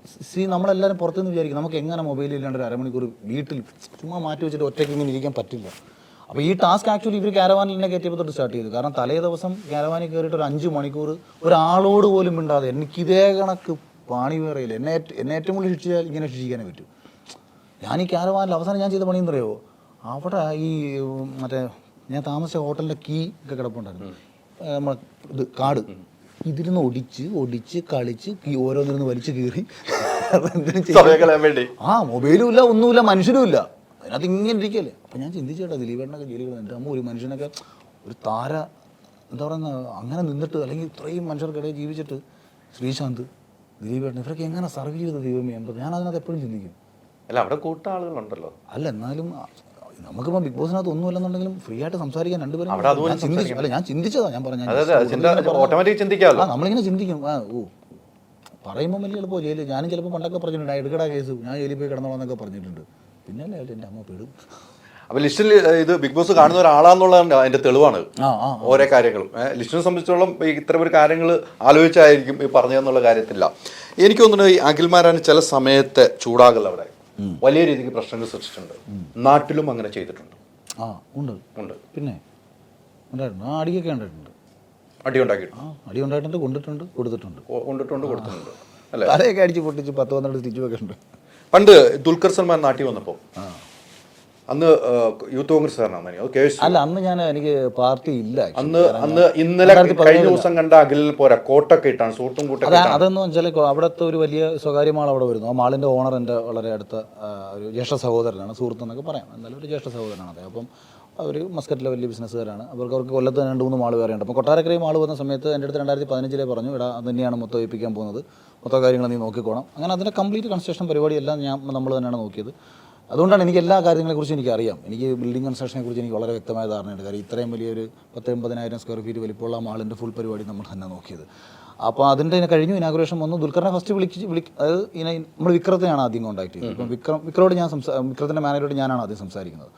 നമ്മളെല്ലാവരും പുറത്തുനിന്ന് വിചാരിക്കും നമുക്ക് എങ്ങനെ മൊബൈലിൽ ഇല്ലാണ്ട് ഒരു അരമണിക്കൂർ വീട്ടിൽ ചുമ്മാ മാറ്റി വെച്ചിട്ട് ഒറ്റയ്ക്ക് ഇങ്ങനെ ഇരിക്കാൻ പറ്റില്ല. അപ്പോൾ ഈ ടാസ്ക് ആക്ച്വലി ഇവർ ക്യാരവാനിൽ തന്നെ കയറ്റിയപ്പോൾ തൊട്ട് സ്റ്റാർട്ട് ചെയ്തു. കാരണം തലേ ദിവസം ക്യാരവാനിൽ കയറിയിട്ട് ഒരു 5 മണിക്കൂർ ഒരാളോട് പോലും മിണ്ടാതെ എനിക്കിതേ കണക്ക് പാണി വേറെയില്ല. എന്നെ ഏറ്റവും കൂടുതൽ ശിക്ഷിച്ചാൽ ഇങ്ങനെ ശിക്ഷിക്കാനേ പറ്റൂ. ഞാൻ ഈ ക്യാരവാനിൽ അവസാനം ഞാൻ ചെയ്ത പണിയെന്ന് പറയുമോ, അവിടെ ഈ മറ്റേ ഞാൻ താമസിച്ച ഹോട്ടലിൻ്റെ കീ ഒക്കെ കിടപ്പുണ്ടായിരുന്നു, ഇത് കാർഡ്, ഇതിരുന്ന് ഒടിച്ച് കളിച്ച് ഓരോന്നിരുന്ന് വലിച്ചു കീറി മൊബൈലും ഇല്ല, ഒന്നുമില്ല, മനുഷ്യരും ഇല്ല, അതിനകത്ത് ഇങ്ങനെ ഇരിക്കല്ലേ. അപ്പം ഞാൻ ചിന്തിച്ചേട്ടാ, ദിലീപേട്ടനൊക്കെ ജയിലുകൾ എൻ്റെ അമ്മ ഒരു മനുഷ്യനൊക്കെ ഒരു താര എന്താ പറയുന്ന അങ്ങനെ നിന്നിട്ട് അല്ലെങ്കിൽ ഇത്രയും മനുഷ്യർക്കിടയിൽ ജീവിച്ചിട്ട് ശ്രീശാന്ത്, ദിലീപേട്ടൻ ഇവരൊക്കെ എങ്ങനെ സർവ് ചെയ്ത് ദൈവമേ എന്തോ ഞാൻ അതിനകത്ത് എപ്പോഴും ചിന്തിക്കും. അല്ല അവിടെ കൂട്ട ആളുകളുണ്ടല്ലോ. അല്ല എന്നാലും നമുക്കിപ്പോൾ ബിഗ് ബോസിനകത്ത് ഒന്നുമില്ലെന്നുണ്ടെങ്കിലും ഫ്രീ ആയിട്ട് സംസാരിക്കാൻ രണ്ടുപേരും ഞാൻ ചിന്തിച്ചതാ. ഞാൻ പറഞ്ഞു നമ്മളിങ്ങനെ ചിന്തിക്കും. പറയുമ്പോൾ വലിയ എളുപ്പം ജയിലിൽ ഞാനും ചിലപ്പോൾ പണ്ടൊക്കെ പറഞ്ഞിട്ടുണ്ട് എടുക്കടാ കേസ്, ഞാൻ ജയിലിൽ പോയി കിടന്നോളാന്നൊക്കെ പറഞ്ഞിട്ടുണ്ട്. പിന്നെ അല്ലേ എൻ്റെ അമ്മ പെടും. അപ്പൊ ലിസ്റ്റിൽ ഇത് ബിഗ് ബോസ് കാണുന്ന ഒരാളാന്നുള്ളതാണ് അതിന്റെ തെളിവാണ് ഓരോ കാര്യങ്ങളും. ലിസ്റ്റിനെ സംബന്ധിച്ചോളം ഇത്തരം ഒരു കാര്യങ്ങൾ ആലോചിച്ചായിരിക്കും ഈ പറഞ്ഞതെന്നുള്ള കാര്യത്തില്ല. എനിക്ക് തോന്നുന്നു ഈ അഖിൽമാരാണ് ചില സമയത്ത് ചൂടാകൽ അവിടെ വലിയ രീതിക്ക് പ്രശ്നങ്ങൾ സൃഷ്ടിച്ചിട്ടുണ്ട്. നാട്ടിലും അങ്ങനെ ചെയ്തിട്ടുണ്ട്. ഉണ്ട് പിന്നെ അടിയൊക്കെ ഉണ്ടായിട്ടുണ്ട്. അടി ഉണ്ടാക്കിയിട്ടുണ്ട്. അടി ഉണ്ടായിട്ടുണ്ട്, കൊടുത്തിട്ടുണ്ട് അല്ലേ? തലയൊക്കെ അടിച്ച് പൊട്ടിച്ച് 10-12 സ്റ്റിച്ച് ഒക്കെ ഉണ്ട്. പണ്ട് ദുൽഖർ സൽമാൻ നാട്ടിൽ വന്നപ്പോൾ അന്ന് യൂത്ത് കോൺഗ്രസ്സുകാരനാണ്. അല്ല അന്ന് എനിക്ക് പാർട്ടി ഇല്ല. ഇന്നലെ കഴിഞ്ഞ ദിവസം കണ്ട അഖിലിൽ പോരാ കോട്ടൊക്കെ ഇട്ടാണ്, സൂട്ടും കൂട്ടൊക്കെ. അതെന്ന് വെച്ചാൽ അവിടുത്തെ ഒരു വലിയ സ്വകാര്യ മാൾ അവിടെ വരുന്നു. ആ മാളിൻ്റെ ഓണർ എൻ്റെ വളരെ അടുത്ത ഒരു ജ്യേഷ്ഠ സഹോദരനാണ്, സുഹൃത്തെന്നൊക്കെ പറയാം, എന്നാലും ഒരു ജ്യേഷ്ഠ സഹോദരനാണ് അദ്ദേഹം. അപ്പം അവർ മസ്കറ്റിലെ വലിയ ബിസിനസ്സുകാരാണ്. അവർക്ക് കൊല്ലത്ത് 2-3 മാൾ വേറെ ഉണ്ട്. അപ്പോൾ കൊട്ടാരക്കരയിൽ മാൾ വന്ന സമയത്ത് എൻ്റെ അടുത്ത് 2015 പറഞ്ഞു, ഇവിടെ അത് തന്നെയാണ് മൊത്തം ഏൽപ്പിക്കാൻ പോകുന്നത്, മൊത്തം കാര്യങ്ങൾ നീ നോക്കിക്കോണം. അങ്ങനെ അതിൻ്റെ കംപ്ലീറ്റ് കൺസ്ട്രക്ഷൻ പരിപാടിയെല്ലാം നമ്മൾ തന്നെയാണ് നോക്കിയത്. അതുകൊണ്ടാണ് എനിക്ക് എല്ലാ കാര്യങ്ങളെക്കുറിച്ചും എനിക്കറിയാം. എനിക്ക് ബിൽഡിംഗ് കൺസ്ട്രക്ഷനെ കുറിച്ച് എനിക്ക് വളരെ വ്യക്തമായ ധാരണയുണ്ട്. കാര്യം ഇത്രയും വലിയൊരു 10-80,000 സ്ക്വയർ ഫീറ്റ് വലിപ്പമുള്ള മാളിൻ്റെ ഫുൾ പരിപാടി നമ്മൾ തന്നെ നോക്കിയത്. അപ്പോൾ അതിൻ്റെ കഴിഞ്ഞു, ഇനാഗുറേഷൻ വന്നു. ദുൽഖറിനെ ഫസ്റ്റ് അതായത് നമ്മൾ വിക്രത്തിനെയാണ് ആദ്യം കോൺടാക്ട് ചെയ്തത്. അപ്പം വിക്രോട് വിക്രത്തിൻ്റെ മാനേജറോട് ഞാനാണ് ആദ്യം സംസാരിക്കുന്നത്.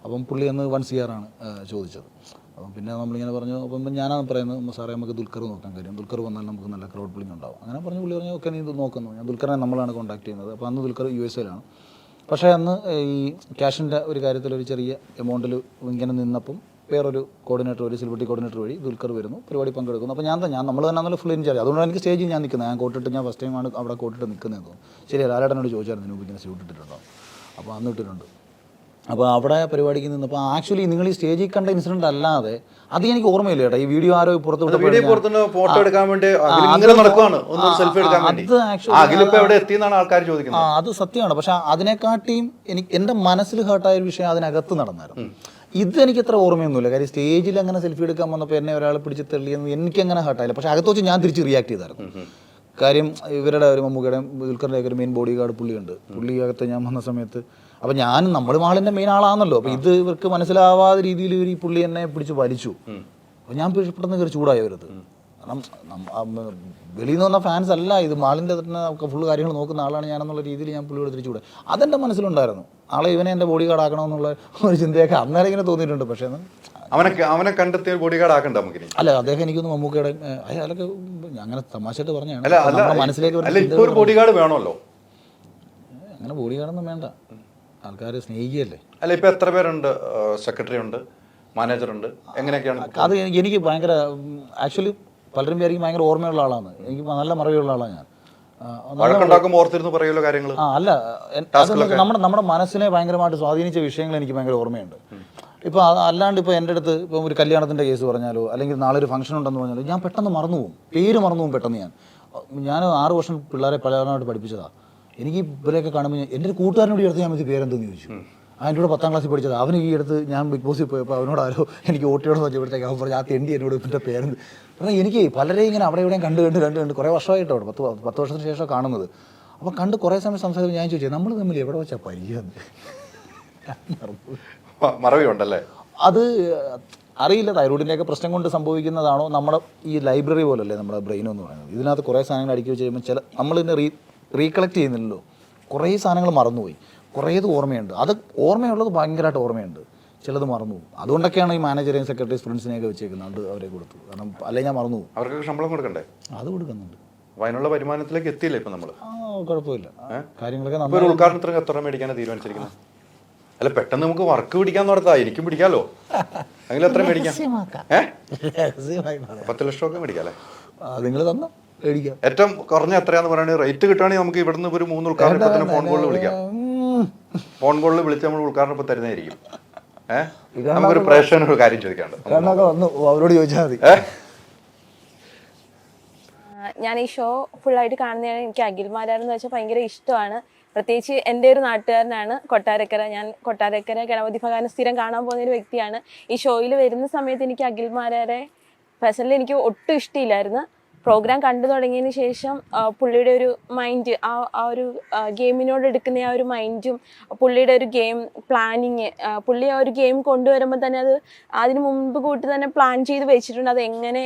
അപ്പം പുള്ളി അന്ന് 1 CR ആണ് ചോദിച്ചത്. അപ്പം പിന്നെ നമ്മളിങ്ങനെ പറഞ്ഞു, അപ്പം ഞാനാണ് പറയുന്നത് സാറേ നമുക്ക് ദുൽഖർ നോക്കാൻ കാര്യം, ദുൽഖർ വന്നാൽ നമുക്ക് നല്ല ക്രൗഡ് പുള്ളിങ് ഉണ്ടാവും. അങ്ങനെ പുള്ളി പറഞ്ഞു ഓക്കെ നീ ഇത് നോക്കുന്നു. ഞാൻ ദുൽഖറിനെ നമ്മളാണ് കോൺടാക്ട് ചെയ്യുന്നത്. അപ്പോൾ അന്ന് ദുൽഖർ USA-ലാണ്. പക്ഷേ അന്ന് ഈ ക്യാഷിൻ്റെ ഒരു കാര്യത്തിലൊരു ചെറിയ എമൗണ്ടിൽ ഇങ്ങനെ നിന്നപ്പം വേറൊരു കോർഡിനേറ്റർ, ഒരു സെലിബ്രിറ്റി കോർഡിനേറ്റർ വഴി ദുൽഖർ വരുന്നു, പരിപാടി പങ്കെടുക്കുന്നു. അപ്പോൾ നമ്മൾ തന്നെ ഫുൾ ഇൻചാർജ്. അതുകൊണ്ടാണ് എനിക്ക് സ്റ്റേജിൽ ഞാൻ നിൽക്കുന്നത്. ഞാൻ ഫസ്റ്റ് ടൈമാണ് അവിടെ കോട്ടിട്ട് നിൽക്കുന്നതെന്ന് തോന്നുന്നു. ശരി, ലാലേട്ടനോട് ചോദിച്ചായിരുന്നു ഇതിന് മുമ്പ് ഇങ്ങനെ സ്യൂട്ട് ഇട്ടിട്ടുണ്ടോ. അപ്പോൾ അന്ന് ഇട്ടിട്ടുണ്ട്. അപ്പോൾ അവിടെ പരിപാടിക്ക് നിന്നപ്പോൾ ആക്ച്വലി നിങ്ങൾ ഈ സ്റ്റേജിൽ കണ്ട ഇൻസിഡൻറ്റ് അല്ലാതെ അത് എനിക്ക് ഓർമ്മയില്ല കേട്ടോ. ഈ വീഡിയോ ആരോ പുറത്ത് ഫോട്ടോ എടുക്കാൻ വേണ്ടി അത് സത്യമാണ്. പക്ഷെ അതിനെക്കാട്ടിയും എൻ്റെ മനസ്സിൽ ഹേർട്ടായ ഒരു വിഷയം അതിനകത്ത് നടന്നായിരുന്നു. ഇത് എനിക്ക് അത്ര ഓർമ്മയൊന്നുമില്ല. കാര്യം സ്റ്റേജിൽ അങ്ങനെ സെൽഫി എടുക്കാൻ വന്നപ്പോൾ എന്നെ ഒരാൾ പിടിച്ച് തള്ളിയെന്ന് എനിക്ക് അങ്ങനെ ഹേർട്ടായില്ല. പക്ഷെ അകത്ത് വെച്ച് ഞാൻ തിരിച്ച് റിയാക്ട് ചെയ്തായിരുന്നു. കാര്യം ഇവരുടെ ഒരു മമ്മൂക്കയുടെയും ദുൽഖറിൻ്റെ ഒരു മെയിൻ ബോഡി ഗാർഡ് പുള്ളിയുണ്ട്. പുള്ളിക്കകത്ത് ഞാൻ വന്ന സമയത്ത് അപ്പം നമ്മൾ മാളിൻ്റെ മെയിൻ ആളാണല്ലോ. അപ്പോൾ ഇത് ഇവർക്ക് മനസ്സിലാവാത്ത രീതിയിൽ ഇവർ ഈ പുള്ളി എന്നെ പിടിച്ച് വലിച്ചു. അപ്പോൾ ഞാൻ പെട്ടെന്ന് കയറി ചൂടായി വരുന്നത്. കാരണം വെളിയിൽ നിന്ന് വന്ന ഫാൻസ് അല്ല, ഇത് മാളിൻ്റെ തന്നെ ഫുള്ള് കാര്യങ്ങൾ നോക്കുന്ന ആളാണ് ഞാനെന്നുള്ള രീതിയിൽ ഞാൻ പുള്ളിയോട് തിരിച്ചു ചൂടായി. അതെൻ്റെ മനസ്സിലുണ്ടായിരുന്നു. ആളെ ഇവനെ എൻ്റെ ബോഡി ഗാർഡ് ആക്കണമെന്നുള്ള ഒരു ചിന്തയൊക്കെ അന്നേരം ഇങ്ങനെ തോന്നിയിട്ടുണ്ട്. പക്ഷേ അവനെ കണ്ടെത്തിയ ബോഡി ഗാർഡ് ആക്കണ്ട നമുക്ക്. അല്ല അദ്ദേഹം എനിക്കൊന്ന് മമ്മൂക്കയുടെ അതൊക്കെ അങ്ങനെ തമാശയായിട്ട് പറഞ്ഞാണ്. മനസ്സിലേക്ക് ബോഡി ഗാർഡ് വേണമല്ലോ. അങ്ങനെ ബോഡി ഗാർഡൊന്നും വേണ്ട, ആൾക്കാർ സ്നേഹിക്കുകയല്ലേ. അല്ല ഇപ്പൊ എത്ര പേരുണ്ട്? സെക്രട്ടറി ഉണ്ട്, മാനേജർ ഉണ്ട്, എങ്ങനെയൊക്കെയാണ്? അത് എനിക്ക് ഭയങ്കര ആക്ച്വലി പലരും പേരെയും ഭയങ്കര ഓർമ്മയുള്ള ആളാണ്. എനിക്ക് നല്ല മറവിയുള്ള ആളാണ് ഞാൻ. അല്ല നമ്മുടെ മനസ്സിനെ ഭയങ്കരമായിട്ട് സ്വാധീനിച്ച വിഷയങ്ങൾ എനിക്ക് ഭയങ്കര ഓർമ്മയുണ്ട്. ഇപ്പോൾ അല്ലാണ്ട് ഇപ്പോൾ എൻ്റെ അടുത്ത് ഇപ്പോൾ ഒരു കല്യാണത്തിൻ്റെ കേസ് പറഞ്ഞാലോ അല്ലെങ്കിൽ നാളെ ഒരു ഫംഗ്ഷൻ ഉണ്ടെന്ന് പറഞ്ഞാലോ ഞാൻ പെട്ടെന്ന് മറന്നു പോകും, പേര് മറന്നു പോകും പെട്ടെന്ന്. ഞാൻ 6 വർഷം പിള്ളേരെ പലതായിട്ട് പഠിപ്പിച്ചതാണ്. എനിക്ക് ഇവരെയൊക്കെ കാണുമ്പോൾ എൻ്റെ ഒരു കൂട്ടുകാരനോട് ഈ അടുത്ത് ഞാൻ വെച്ച് പേരെന്തെന്ന് ചോദിച്ചു. അതിൻ്റെ കൂടെ 10ാം ക്ലാസ്സിൽ പഠിച്ചത്. അവന് ഈ അടുത്ത് ഞാൻ ബിഗ് ബോസിൽ പോയപ്പോൾ അവനോട് ആരോ എനിക്ക് ഓട്ടിയോട് വെച്ചപ്പോഴത്തേക്ക് അവൻ പറഞ്ഞു ആ തെണ്ടി എന്നോട് ഇപ്പോഴത്തെ പേരെന്ത്. കാരണം എനിക്ക് പലരെയും ഇങ്ങനെ അവിടെ ഇവിടെയും കണ്ട് കുറേ വർഷമായിട്ടോ അവിടെ 10 വർഷത്തിന് ശേഷം കാണുന്നത്. അപ്പോൾ കണ്ട് കുറേ സമയം സംസാരിച്ച് ഞാൻ ചോദിച്ചത് നമ്മൾ തമ്മിൽ എവിടെ വെച്ചാൽ പരിചയം മറവിയുണ്ടല്ലേ? അത് അറിയില്ല, തൈറോയിഡിൻ്റെയൊക്കെ പ്രശ്നം കൊണ്ട് സംഭവിക്കുന്നതാണോ. നമ്മുടെ ഈ ലൈബ്രറി പോലല്ലേ നമ്മുടെ ബ്രെയിൻ എന്ന് പറയുന്നത്. ഇതിനകത്ത് കുറേ സാധനങ്ങൾ അടുക്കി വെച്ച് കഴിയുമ്പോൾ നമ്മളിതിനെ റീകളക്ട് ചെയ്യുന്നില്ലല്ലോ. കുറേ സാധനങ്ങൾ മറന്നുപോയി, കുറേത് ഓർമ്മയുണ്ട്. അത് ഓർമ്മയുള്ളത് ഭയങ്കരമായിട്ട് ഓർമ്മയുണ്ട്, ചിലത് മറന്നു പോകും. അതുകൊണ്ടൊക്കെയാണ് ഈ മാനേജറേയും സെക്രട്ടറി പ്രിൻസിനെയൊക്കെ വെച്ചേക്കുന്നത്. അത് അവരെ കൊടുത്തു, കാരണം അല്ലെങ്കിൽ ഞാൻ മറന്നു പോകും. അവർക്കൊക്കെ ശമ്പളം കൊടുക്കണ്ടേ? അത് കൊടുക്കുന്നുണ്ട്. അപ്പോൾ അതിനുള്ള വരുമാനത്തിലേക്ക് എത്തിയില്ല ഇപ്പം നമ്മൾ. കുഴപ്പമില്ല, കാര്യങ്ങളൊക്കെ അപ്പോൾ ഒരു ഉദ്ഘാടനത്തിന് എത്ര മേടിക്കാനാണ് തീരുമാനിച്ചിരിക്കുന്നത്? അല്ല, പെട്ടെന്ന് നമുക്ക് വർക്ക് പിടിക്കാൻ നടത്താം, എനിക്കും പിടിക്കാമല്ലോ. അങ്ങനെ എത്ര മേടിക്കാം? 10 ലക്ഷമൊക്കെ മേടിക്കാം അല്ലേ? നിങ്ങൾ തന്നോ മേടിക്കാം. ഏറ്റവും കുറഞ്ഞ എത്രയാന്ന് പറയുന്നത്? റേറ്റ് കിട്ടുകയാണെങ്കിൽ നമുക്ക് ഇവിടുന്ന് ഒരു 3 ഉദ്ഘാടനം ഫോൺ കോളിൽ വിളിക്കാം. ഫോൺ കോളിൽ വിളിച്ച് നമ്മൾ ഉദ്ഘാടനം ഇപ്പം തരുന്നതായിരിക്കും. നമുക്കൊരു പ്രേക്ഷകനൊരു കാര്യം ചോദിക്കാണ്ട് വന്നു, അവരോട് ചോദിച്ചാൽ മതി. ഞാൻ ഈ ഷോ ഫുള്ളായിട്ട് കാണുന്നതാണ്. എനിക്ക് അഖിൽമാരാരെന്ന് വെച്ചാൽ ഭയങ്കര ഇഷ്ടമാണ്. പ്രത്യേകിച്ച് എൻ്റെ ഒരു നാട്ടുകാരനാണ് കൊട്ടാരക്കര. ഞാൻ കൊട്ടാരക്കര ഗണപതി ഭഗവാനെ സ്ഥിരം കാണാൻ പോകുന്ന ഒരു വ്യക്തിയാണ്. ഈ ഷോയിൽ വരുന്ന സമയത്ത് എനിക്ക് അഖിൽമാരാരെ പേഴ്സണലി എനിക്ക് ഒട്ടും ഇഷ്ടമില്ലായിരുന്നു. പ്രോഗ്രാം കണ്ടു തുടങ്ങിയതിന് ശേഷം പുള്ളിയുടെ ഒരു മൈൻഡ്, ആ ഒരു ഗെയിമിനോട് എടുക്കുന്ന ആ ഒരു മൈൻഡും പുള്ളിയുടെ ഒരു ഗെയിം പ്ലാനിങ്, പുള്ളി ആ ഒരു ഗെയിം കൊണ്ടുവരുമ്പോൾ തന്നെ അത് അതിന് മുമ്പ് കൂട്ടി തന്നെ പ്ലാൻ ചെയ്ത് വെച്ചിട്ടുണ്ട്. അതെങ്ങനെ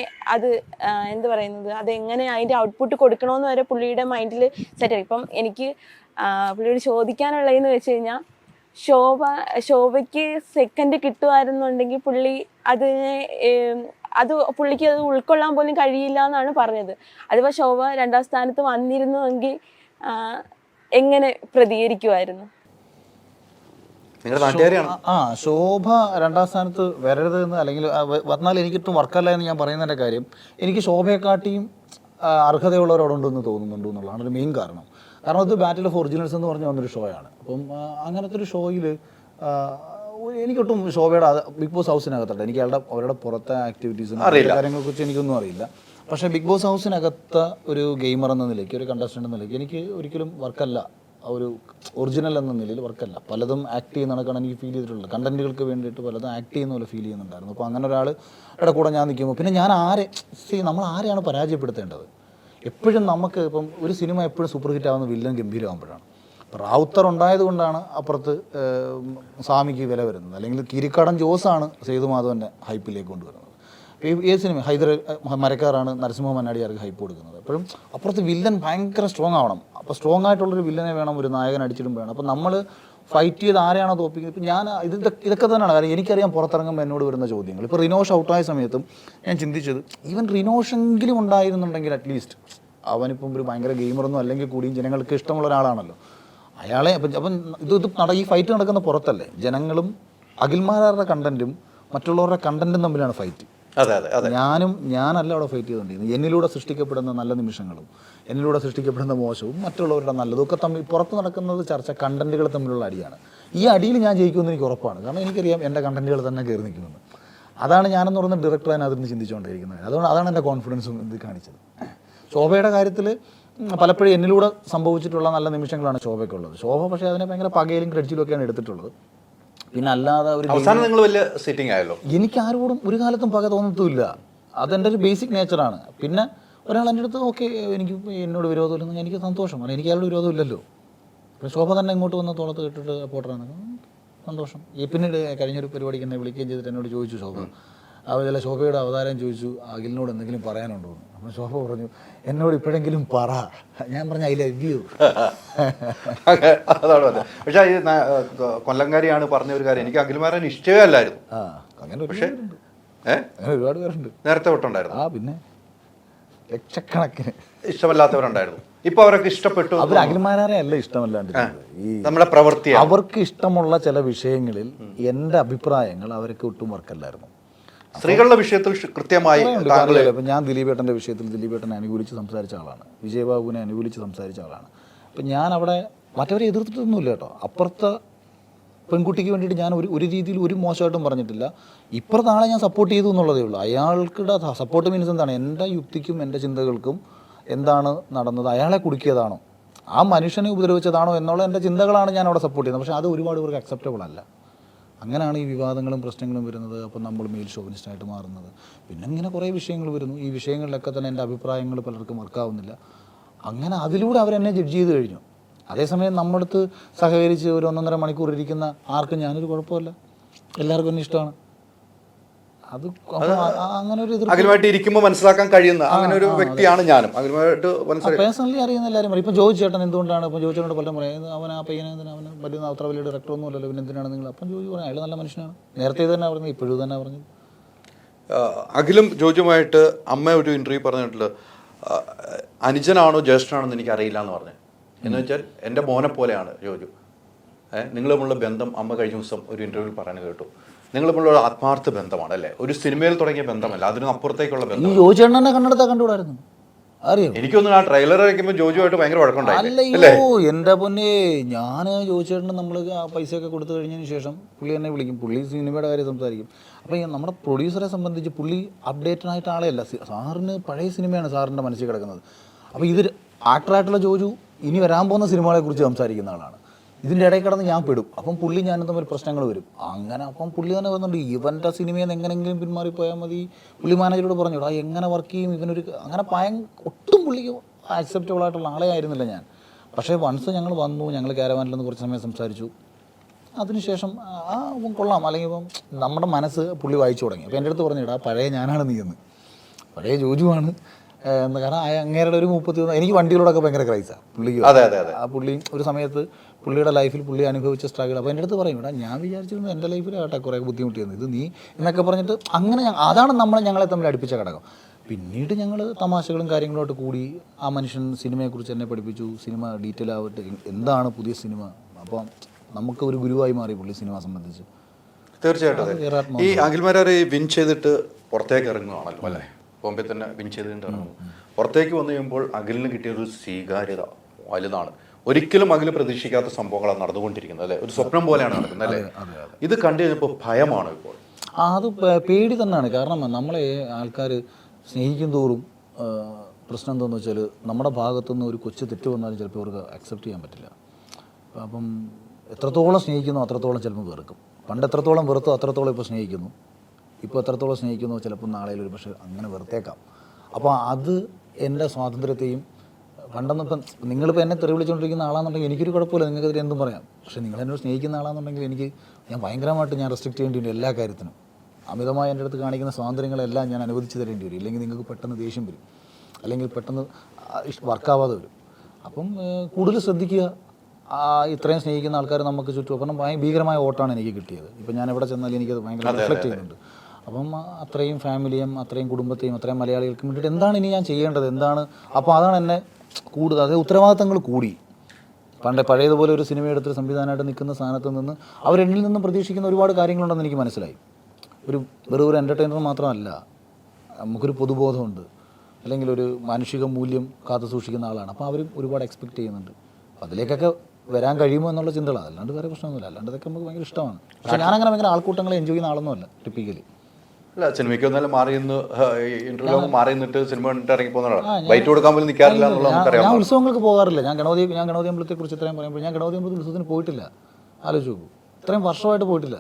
എന്ത് പറയുന്നത്, അതെങ്ങനെ അതിൻ്റെ ഔട്ട്പുട്ട് കൊടുക്കണമെന്ന് വരെ പുള്ളിയുടെ മൈൻഡിൽ സെറ്റായി. ഇപ്പം എനിക്ക് പുള്ളിയോട് ചോദിക്കാനുള്ളതെന്ന് വെച്ച് കഴിഞ്ഞാൽ, ശോഭയ്ക്ക് സെക്കൻഡ് കിട്ടുമായിരുന്നുണ്ടെങ്കിൽ പുള്ളി പുള്ളിക്ക് അത് ഉൾക്കൊള്ളാൻ പോലും കഴിയില്ല എന്നാണ് പറഞ്ഞത്. അതിപ്പോൾ ശോഭ 2ാം സ്ഥാനത്ത് വന്നിരുന്നുവെങ്കിൽ എങ്ങനെ പ്രതികരിക്കുമായിരുന്നു? ശോഭ 2ാം സ്ഥാനത്ത് വരരുത് എന്ന്, അല്ലെങ്കിൽ വന്നാൽ എനിക്കിട്ടും വർക്കല്ല എന്ന് ഞാൻ പറയുന്നതിൻ്റെ കാര്യം, എനിക്ക് ശോഭയെക്കാട്ടിയും അർഹതയുള്ളവരോടുണ്ടെന്ന് തോന്നുന്നുണ്ട് എന്നുള്ളതാണ് ഒരു മെയിൻ കാരണം. കാരണം ഇത് ബാറ്റിൽ ഓഫ് ഒറിജിനൽസ് എന്ന് പറഞ്ഞ വന്നൊരു ഷോയാണ്. അപ്പം അങ്ങനത്തെ ഒരു ഷോയിൽ എനിക്കൊട്ടും ശോഭയുടെ ബിഗ് ബോസ് ഹൗസിനകത്തുണ്ട്, എനിക്ക് അവരുടെ പുറത്തെ ആക്ടിവിറ്റീസും കാര്യങ്ങളെക്കുറിച്ച് എനിക്കൊന്നും അറിയില്ല. പക്ഷേ ബിഗ് ബോസ് ഹൗസിനകത്ത് ഒരു ഗെയിമർ എന്ന നിലയ്ക്ക്, ഒരു കണ്ടസ്റ്റൻ്റ് എന്ന നിലയ്ക്ക് എനിക്ക് ഒരിക്കലും വർക്കല്ല, ഒരു ഒറിജിനൽ എന്ന നിലയിൽ വർക്കല്ല. പലതും ആക്ട് ചെയ്യുന്ന കണക്കാണ് എനിക്ക് ഫീൽ ചെയ്തിട്ടുള്ളത്. കണ്ടന്റുകൾക്ക് വേണ്ടിയിട്ട് പലതും ആക്ട് ചെയ്യുന്ന പോലെ ഫീൽ ചെയ്യുന്നുണ്ടായിരുന്നു. അപ്പോൾ അങ്ങനെ ഒരാളുടെ കൂടെ ഞാൻ നിൽക്കുമ്പോൾ പിന്നെ ഞാൻ നമ്മൾ ആരെയാണ് പരാജയപ്പെടുത്തേണ്ടത്? എപ്പോഴും നമുക്ക് ഇപ്പം ഒരു സിനിമ എപ്പോഴും സൂപ്പർ ഹിറ്റ് ആവുന്ന വില്ലൻ ഗംഭീരമാകുമ്പോഴാണ്. ഇപ്പോൾ റാവുത്തർ ഉണ്ടായത് കൊണ്ടാണ് അപ്പുറത്ത് സ്വാമിക്ക് വില വരുന്നത്, അല്ലെങ്കിൽ കിരിക്കാടൻ ജോസാണ് സേതുമാധവൻ്റെ ഹൈപ്പിലേക്ക് കൊണ്ടുവരുന്നത്. ഏത് സിനിമ മരക്കാറാണ് നരസിംഹ മന്നാടിയാർക്ക് ഹൈപ്പ് കൊടുക്കുന്നത്. എപ്പോഴും അപ്പുറത്ത് വില്ലൻ ഭയങ്കര സ്ട്രോങ് ആവണം. അപ്പോൾ സ്ട്രോങ് ആയിട്ടുള്ളൊരു വില്ലനെ വേണം, ഒരു നായകൻ അടിച്ചിടും വേണം. അപ്പോൾ നമ്മൾ ഫൈറ്റ് ചെയ്ത് ആരെയാണോ തോപ്പിക്കുന്നത്? ഇപ്പം ഞാൻ ഇതൊക്കെ തന്നെയാണ് കാര്യം. എനിക്കറിയാം പുറത്തിറങ്ങുമ്പോൾ എന്നോട് വരുന്ന ചോദ്യങ്ങൾ. ഇപ്പോൾ റിനോഷ് ഔട്ടായ സമയത്തും ഞാൻ ചിന്തിച്ചത്, ഈവൻ റിനോഷെങ്കിലും ഉണ്ടായിരുന്നുണ്ടെങ്കിൽ അറ്റ്ലീസ്റ്റ്, അവനിപ്പം ഒരു ഭയങ്കര ഗെയിമറൊന്നും അല്ലെങ്കിൽ കൂടിയും ജനങ്ങൾക്ക് ഇഷ്ടമുള്ള ഒരാളാണല്ലോ, അയാളെ അപ്പം ഈ ഫൈറ്റ് നടക്കുന്ന പുറത്തല്ലേ, ജനങ്ങളും അഖിൽമാരാരുടെ കണ്ടന്റും മറ്റുള്ളവരുടെ കണ്ടന്റും തമ്മിലാണ് ഫൈറ്റ്. ഞാനല്ല അവിടെ ഫൈറ്റ് ചെയ്തുകൊണ്ടിരുന്നത്. എന്നിലൂടെ സൃഷ്ടിക്കപ്പെടുന്ന നല്ല നിമിഷങ്ങളും എന്നിലൂടെ സൃഷ്ടിക്കപ്പെടുന്ന മോശവും മറ്റുള്ളവരുടെ നല്ലതും ഒക്കെ തമ്മിൽ പുറത്ത് നടക്കുന്നത് ചർച്ച, കണ്ടന്റുകൾ തമ്മിലുള്ള അടിയാണ്. ഈ അടിയിൽ ഞാൻ ജയിക്കുമെന്ന് എനിക്ക് ഉറപ്പാണ്. കാരണം എനിക്കറിയാം എൻ്റെ കണ്ടന്റുകൾ തന്നെ കയറി നിൽക്കുമെന്ന്. അതാണ് ഞാനെന്ന് പറയുന്ന ഡയറക്ടർ അതിന് ചിന്തിച്ചുകൊണ്ടിരിക്കുന്നത്. അതാണ് എൻ്റെ കോൺഫിഡൻസും ഇത് കാണിച്ചത്. ശോഭയുടെ കാര്യത്തിൽ പലപ്പോഴും എന്നിലൂടെ സംഭവിച്ചിട്ടുള്ള നല്ല നിമിഷങ്ങളാണ് ശോഭയ്ക്കുള്ളത്. ശോഭ പക്ഷേ അതിനെ ഭയങ്കര പകയിലും ക്രെഡിറ്റിലും ഒക്കെയാണ് എടുത്തിട്ടുള്ളത്. പിന്നെ അല്ലാതെ നിങ്ങൾ വലിയ സിറ്റിംഗ് ആയല്ലോ. എനിക്ക് ആരോടും ഒരു കാലത്തും പക തോന്നത്തുമില്ല. അതെൻ്റെ ഒരു ബേസിക് നേച്ചറാണ്. പിന്നെ ഒരാൾ എൻ്റെ അടുത്ത് ഓക്കെ എനിക്ക് എന്നോട് വിരോധമില്ലെന്ന് എനിക്ക് സന്തോഷം, കാരണം എനിക്ക് അയാളുടെ വിരോധമില്ലല്ലോ. അപ്പോൾ ശോഭ തന്നെ ഇങ്ങോട്ട് വന്ന് തോളത്ത് കേട്ടിട്ട് പോട്ടറാണ്, സന്തോഷം. പിന്നീട് കഴിഞ്ഞൊരു പരിപാടിക്ക് എന്നെ വിളിക്കുകയും ചെയ്തിട്ട് എന്നോട് ചോദിച്ചു ശോഭ, ചില ശോഭയുടെ അവതാരം ചോദിച്ചു, അഖിലിനോട് എന്തെങ്കിലും പറയാനുണ്ടോ എന്ന്. അപ്പോൾ ശോഭ പറഞ്ഞു, എന്നോട് ഇപ്പോഴെങ്കിലും പറ. ഞാൻ പറഞ്ഞു ഐ ലവ് യു. അതാണ് പറഞ്ഞത്. പക്ഷേ ഈ കൊല്ലംകാരിയാണ് പറഞ്ഞ ഒരു കാര്യം, എനിക്ക് അഖിൽമാരാൻ ഇഷ്ടമേ അല്ലായിരുന്നു. അങ്ങനെ പക്ഷേ അങ്ങനെ ഒരുപാട് പേരുണ്ട് നേരത്തെ തൊട്ടുണ്ടായിരുന്നു. പിന്നെ ലക്ഷക്കണക്കിന് ഇഷ്ടമല്ലാത്തവരുണ്ടായിരുന്നു. ഇപ്പൊ അവരൊക്കെ ഇഷ്ടപ്പെട്ടു. അവർ അഖിൽമാരെ അല്ല ഇഷ്ടമല്ലാണ്ട്, ഈ നമ്മുടെ പ്രവൃത്തി, അവർക്ക് ഇഷ്ടമുള്ള ചില വിഷയങ്ങളിൽ എൻ്റെ അഭിപ്രായങ്ങൾ അവർക്ക് ഒട്ടും വർക്കല്ലായിരുന്നു. സ്ത്രീകളുടെ വിഷയത്തിൽ കൃത്യമായി ഇപ്പം ഞാൻ ദിലീപേട്ടൻ്റെ വിഷയത്തിൽ ദിലീപേട്ടനെ അനുകൂലിച്ച് സംസാരിച്ച ആളാണ്, വിജയബാബുവിനെ അനുകൂലിച്ച് സംസാരിച്ച ആളാണ്. അപ്പം ഞാൻ അവിടെ മറ്റവരെ എതിർത്തിട്ടൊന്നുമില്ല കേട്ടോ. അപ്പുറത്തെ പെൺകുട്ടിക്ക് വേണ്ടിയിട്ട് ഞാൻ ഒരു രീതിയിൽ ഒരു മോശമായിട്ടും പറഞ്ഞിട്ടില്ല. ഇപ്പുറത്തെ ആളെ ഞാൻ സപ്പോർട്ട് ചെയ്തു എന്നുള്ളതേ ഉള്ളൂ. അയാൾക്കുടെ സപ്പോർട്ട് മീൻസ് എന്താണ്, എൻ്റെ യുക്തിക്കും എൻ്റെ ചിന്തകൾക്കും എന്താണ് നടന്നത്, അയാളെ കുടുക്കിയതാണോ, ആ മനുഷ്യനെ ഉപദ്രവിച്ചതാണോ എന്നുള്ള എൻ്റെ ചിന്തകളാണ് ഞാൻ അവിടെ സപ്പോർട്ട് ചെയ്യുന്നത്. പക്ഷേ അത് ഒരുപാട് പേർക്ക് അക്സെപ്റ്റബിൾ അല്ല. അങ്ങനെയാണ് ഈ വിവാദങ്ങളും പ്രശ്നങ്ങളും വരുന്നത്. അപ്പോൾ നമ്മൾ മെയിൽ ഷോവിനിസ്റ്റായിട്ട് മാറുന്നത്. പിന്നെ ഇങ്ങനെ കുറേ വിഷയങ്ങൾ വരുന്നു. ഈ വിഷയങ്ങളിലൊക്കെ തന്നെ എൻ്റെ അഭിപ്രായങ്ങൾ പലർക്കും വർക്കാവുന്നില്ല. അങ്ങനെ അതിലൂടെ അവരെന്നെ ജഡ്ജ് ചെയ്ത് കഴിഞ്ഞു. അതേസമയം നമ്മളടുത്ത് സഹകരിച്ച് ഒരു 1.5 മണിക്കൂർ ഇരിക്കുന്ന ആർക്കും ഞാനൊരു കുഴപ്പമില്ല, എല്ലാവർക്കും എന്നെ ഇഷ്ടമാണ്. അത് അങ്ങനെ ഒരു അഖിലുമായിട്ട് ഇരിക്കുമ്പോൾ മനസ്സിലാക്കാൻ കഴിയുന്ന അങ്ങനെ ഒരു വ്യക്തിയാണ് ഞാനും. അഖിലുമായിട്ട് മനസ്സിലാക്കി പേഴ്സണലി അറിയുന്ന എല്ലാവരും പറയും. ഇപ്പം ജോജി ചേട്ടൻ എന്തുകൊണ്ടാണ് ഇപ്പം ജോജി ചേട്ടനോട് പലരും പറയുന്നത് അവൻ ആ പയ്യനെ അവന് വലിയ അത്ര വലിയ ഡയറക്ടർ ഒന്നും അല്ലല്ലോ, പിന്നെ എന്തിനാണ് നിങ്ങൾ? അപ്പം ജോജി പറഞ്ഞു അയാൾ നല്ല മനുഷ്യനാണ്. നേരത്തെ ഇത് തന്നെ പറഞ്ഞത്, ഇപ്പോഴും തന്നെ പറഞ്ഞത്. അഖിലും ജോജുമായിട്ട് അമ്മ ഒരു ഇന്റർവ്യൂ പറഞ്ഞിട്ടുള്ളത് അനുജനാണോ ജ്യേഷ്ഠനാണോ എന്ന് എനിക്ക് അറിയില്ല എന്ന് പറഞ്ഞു. എന്ന് വെച്ചാൽ എൻ്റെ മോനെ പോലെയാണ് ജോജു. നിങ്ങൾ തമ്മിലുള്ള ബന്ധം അമ്മ കഴിഞ്ഞ ദിവസം ഒരു ഇന്റർവ്യൂവിൽ പറയാൻ കേട്ടു. നിങ്ങൾ തമ്മിലുള്ള ആത്മാർത്ഥ ബന്ധമാണ് അല്ലേ, ഒരു സിനിമയിൽ തുടങ്ങിയ ബന്ധമല്ല, അതിനപ്പുറത്തേക്കുള്ള ഈ ബന്ധം. ജോജി ചേട്ടനെ കണ്ടെടുത്താ കണ്ടുകൂടായിരുന്നു, അറിയോ? എനിക്കൊന്നും ആ ട്രെയിലർ വയ്ക്കുമ്പോൾ ജോജുമായിട്ട് ഭയങ്കര വഴക്കുണ്ടായി. അല്ലയോ എൻ്റെ പൊന്നെ, ഞാൻ ജോജി ചേട്ടന് നമ്മൾ ആ പൈസയൊക്കെ കൊടുത്തു കഴിഞ്ഞതിന് ശേഷം പുള്ളി എന്നെ വിളിക്കും, പുള്ളി സിനിമയുടെ കാര്യം സംസാരിക്കും. അപ്പോൾ നമ്മുടെ പ്രൊഡ്യൂസറെ സംബന്ധിച്ച് പുള്ളി അപ്ഡേറ്റഡ് ആയിട്ട് ആളെയല്ല. സാറിന് പഴയ സിനിമയാണ് സാറിൻ്റെ മനസ്സിൽ കിടക്കുന്നത്. അപ്പോൾ ഇത് ആക്ടറായിട്ടുള്ള ജോജു ഇനി വരാൻ പോകുന്ന സിനിമകളെക്കുറിച്ച് സംസാരിക്കുന്ന ആളാണ്. ഇതിൻ്റെ ഇടയിൽ കിടന്ന് ഞാൻ പെടും. അപ്പം പുള്ളി ഞാനും തമ്മിൽ പ്രശ്നങ്ങൾ വരും. അങ്ങനെ അപ്പം പുള്ളി തന്നെ പറയുന്നുണ്ട് ഇവൻ്റെ സിനിമയിൽ നിന്ന് എങ്ങനെയെങ്കിലും പിന്മാറിപ്പോയാൽ മതി. പുള്ളി മാനേജരോട് പറഞ്ഞു ആ എങ്ങനെ വർക്ക് ചെയ്യും ഇവനൊരു അങ്ങനെ ഒട്ടും പുള്ളിക്ക് ആക്സെപ്റ്റബിൾ ആയിട്ടുള്ള ആളെ ആയിരുന്നില്ല ഞാൻ. പക്ഷേ വൺസ് ഞങ്ങൾ വന്നു, ഞങ്ങൾ കാരവാനിൽ കുറച്ച് സമയം സംസാരിച്ചു. അതിനുശേഷം കൊള്ളാം, അല്ലെങ്കിൽ ഇപ്പം നമ്മുടെ മനസ്സ് പുള്ളി വായിച്ചു തുടങ്ങി. അപ്പോൾ എൻ്റെ അടുത്ത് പറഞ്ഞിടാ പഴയ ഞാനാണ് നീ എന്ന്, പഴയ ജോജുവാണ് എന്ന്. കാരണം അങ്ങേരുടെ ഒരു 31 എനിക്ക് വണ്ടികളോടൊക്കെ ഭയങ്കര ക്രൈസാണ് പുള്ളിക്ക്. ആ പുള്ളി ഒരു സമയത്ത് പുള്ളിയുടെ ലൈഫിൽ പുള്ളി അനുഭവിച്ച സ്ട്രഗിൾ. അപ്പോൾ എൻ്റെ അടുത്ത് പറയും ഞാൻ വിചാരിച്ചിരുന്നു എൻ്റെ ലൈഫിൽ കേട്ടോ കുറേ ബുദ്ധിമുട്ടിയെന്ന്, ഇത് നീ എന്നൊക്കെ പറഞ്ഞിട്ട് അങ്ങനെ അതാണ് ഞങ്ങളെ തമ്മിൽ അടുപ്പിച്ച ഘടകം. പിന്നീട് ഞങ്ങൾ തമാശകളും കാര്യങ്ങളോട്ട് കൂടി ആ മനുഷ്യൻ സിനിമയെക്കുറിച്ച് എന്നെ പഠിപ്പിച്ചു. സിനിമ ഡീറ്റെയിൽ ആവട്ടെ, എന്താണ് പുതിയ സിനിമ. അപ്പം നമുക്ക് ഒരു ഗുരുവായി മാറി പുള്ളി സിനിമ സംബന്ധിച്ച്. തീർച്ചയായിട്ടും ഈ അഖിൽമാരെ വിൻ ചെയ്തിട്ട് പുറത്തേക്ക് ഇറങ്ങുകയാണല്ലോ അല്ലേ, ബോംബെ തന്നെ വിൻ ചെയ്തിട്ട് ഇറങ്ങും. പുറത്തേക്ക് വന്നു കഴിയുമ്പോൾ അഖിലിന് കിട്ടിയൊരു സ്വീകാര്യത വലുതാണ്. ഒരിക്കലും അഖിൽ പ്രതീക്ഷിക്കാത്ത സംഭവങ്ങളാണ് നടന്നുകൊണ്ടിരിക്കുന്നത് അല്ലേ, ഒരു സ്വപ്നം പോലെയാണ് നടക്കുന്നത് അല്ലേ. ഇത് കണ്ടു കഴിഞ്ഞപ്പോൾ ഭയമാണ് ഇപ്പോൾ. അത് പേടി തന്നെയാണ്. കാരണം നമ്മളെ ആൾക്കാർ സ്നേഹിക്കും തോറും പ്രശ്നം എന്താണെന്ന് വെച്ചാൽ നമ്മുടെ ഭാഗത്തുനിന്ന് ഒരു കൊച്ചു തെറ്റ് വന്നാലും ചിലപ്പോൾ അവർക്ക് അക്സെപ്റ്റ് ചെയ്യാൻ പറ്റില്ല. അപ്പം എത്രത്തോളം സ്നേഹിക്കുന്നോ അത്രത്തോളം ചിലപ്പോൾ വെറുക്കും. പണ്ട് എത്രത്തോളം വെറുത്തോ അത്രത്തോളം ഇപ്പോൾ സ്നേഹിക്കുന്നു. ഇപ്പോൾ എത്രത്തോളം സ്നേഹിക്കുന്നോ ചിലപ്പോൾ നാളെ ഒരു പക്ഷേ അങ്ങനെ വെറുത്തേക്കാം. അപ്പോൾ അത് എൻ്റെ സ്വാതന്ത്ര്യത്തെയും പണ്ടൊന്നും ഇപ്പം നിങ്ങളിപ്പോൾ എന്നെ തെറി വിളിച്ചുകൊണ്ടിരിക്കുന്ന ആളാണെന്നുണ്ടെങ്കിൽ എനിക്കൊരു കുഴപ്പമില്ല, നിങ്ങൾക്കെതിരെ എന്തും പറയാം. പക്ഷേ നിങ്ങൾ എന്നോട് സ്നേഹിക്കുന്ന ആളാണെന്നുണ്ടെങ്കിൽ ഞാൻ ഭയങ്കരമായിട്ട് റെസ്ട്രിക്റ്റ് ചെയ്യേണ്ടി വരും എല്ലാ കാര്യത്തിനും. അമിതമായി എൻ്റെ അടുത്ത് കാണിക്കുന്ന സ്വാതന്ത്ര്യങ്ങളെല്ലാം ഞാൻ അനുവദിച്ച് തരേണ്ടി വരും. ഇല്ലെങ്കിൽ നിങ്ങൾക്ക് പെട്ടെന്ന് ദേഷ്യം വരും, അല്ലെങ്കിൽ പെട്ടെന്ന് വർക്കാവാതെ വരും. അപ്പം കൂടുതൽ ശ്രദ്ധിക്കുക. ഇത്രയും സ്നേഹിക്കുന്ന ആൾക്കാർ നമുക്ക് ചുറ്റും. അപ്പം ഭീകരമായ വോട്ടാണ് എനിക്ക് കിട്ടിയത്. ഇപ്പം ഞാൻ എവിടെ ചെന്നാലും എനിക്കത് ഭയങ്കര റിഫ്ലക്റ്റ് ചെയ്യുന്നുണ്ട്. അപ്പം അത്രയും ഫാമിലിയും അത്രയും കുടുംബത്തെയും അത്രയും മലയാളികൾക്ക് വേണ്ടിയിട്ട് എന്താണ് ഇനി ഞാൻ ചെയ്യേണ്ടത്, എന്താണ്. അപ്പോൾ അതാണ് എന്നെ കൂടുതൽ, അതായത് ഉത്തരവാദിത്തങ്ങൾ കൂടി. പഴയതുപോലെ ഒരു സിനിമ എടുത്തൊരു സംവിധാനമായിട്ട് നിൽക്കുന്ന സ്ഥാനത്ത് നിന്ന് അവരെന്നിൽ നിന്നും പ്രതീക്ഷിക്കുന്ന ഒരുപാട് കാര്യങ്ങളുണ്ടെന്ന് എനിക്ക് മനസ്സിലായി. വെറും ഒരു എൻ്റർടൈനർ മാത്രമല്ല, നമുക്കൊരു പൊതുബോധമുണ്ട്, അല്ലെങ്കിൽ ഒരു മാനുഷിക മൂല്യം കാത്തു സൂക്ഷിക്കുന്ന ആളാണ്. അപ്പോൾ അവർ ഒരുപാട് എക്സ്പെക്റ്റ് ചെയ്യുന്നുണ്ട്. അതിലേക്കൊക്കെ വരാൻ കഴിയുമോ എന്നുള്ള ചിന്തകളാണ്, അല്ലാണ്ട് വേറെ പ്രശ്നമൊന്നുമില്ല. അല്ലാണ്ട് ഇതൊക്കെ നമുക്ക് ഭയങ്കര ഇഷ്ടമാണ്. പക്ഷേ ഞാനങ്ങനെ ഭയങ്കര ആൾക്കൂട്ടങ്ങളെ എൻജോയ് ചെയ്യുന്ന ആളൊന്നുമല്ല ടിപ്പിക്കലി. അല്ല, സിനിമയ്ക്ക് വന്നാലും ഇന്റർവ്യൂ മാറി നിന്നിട്ട് സിനിമ കണ്ടിട്ട് ഇറങ്ങി പോകുന്നതാണ്. വൈറ്റ് കൊടുക്കാൻ പോലും നിൽക്കാറില്ല എന്നുള്ളത് നമുക്കറിയാം. ഞാൻ ഉത്സവങ്ങൾക്ക് പോകാറില്ല. ഞാൻ ഗണപതി അമ്പലത്തെക്കുറിച്ച് ഇത്രയും പറയുമ്പോൾ ഞാൻ ഗണപതി അമ്പലത്തിൽ ഉത്സവത്തിന് പോയിട്ടില്ല. ആലോചിച്ച് നോക്കൂ, ഇത്രയും വർഷമായിട്ട് പോയിട്ടില്ല.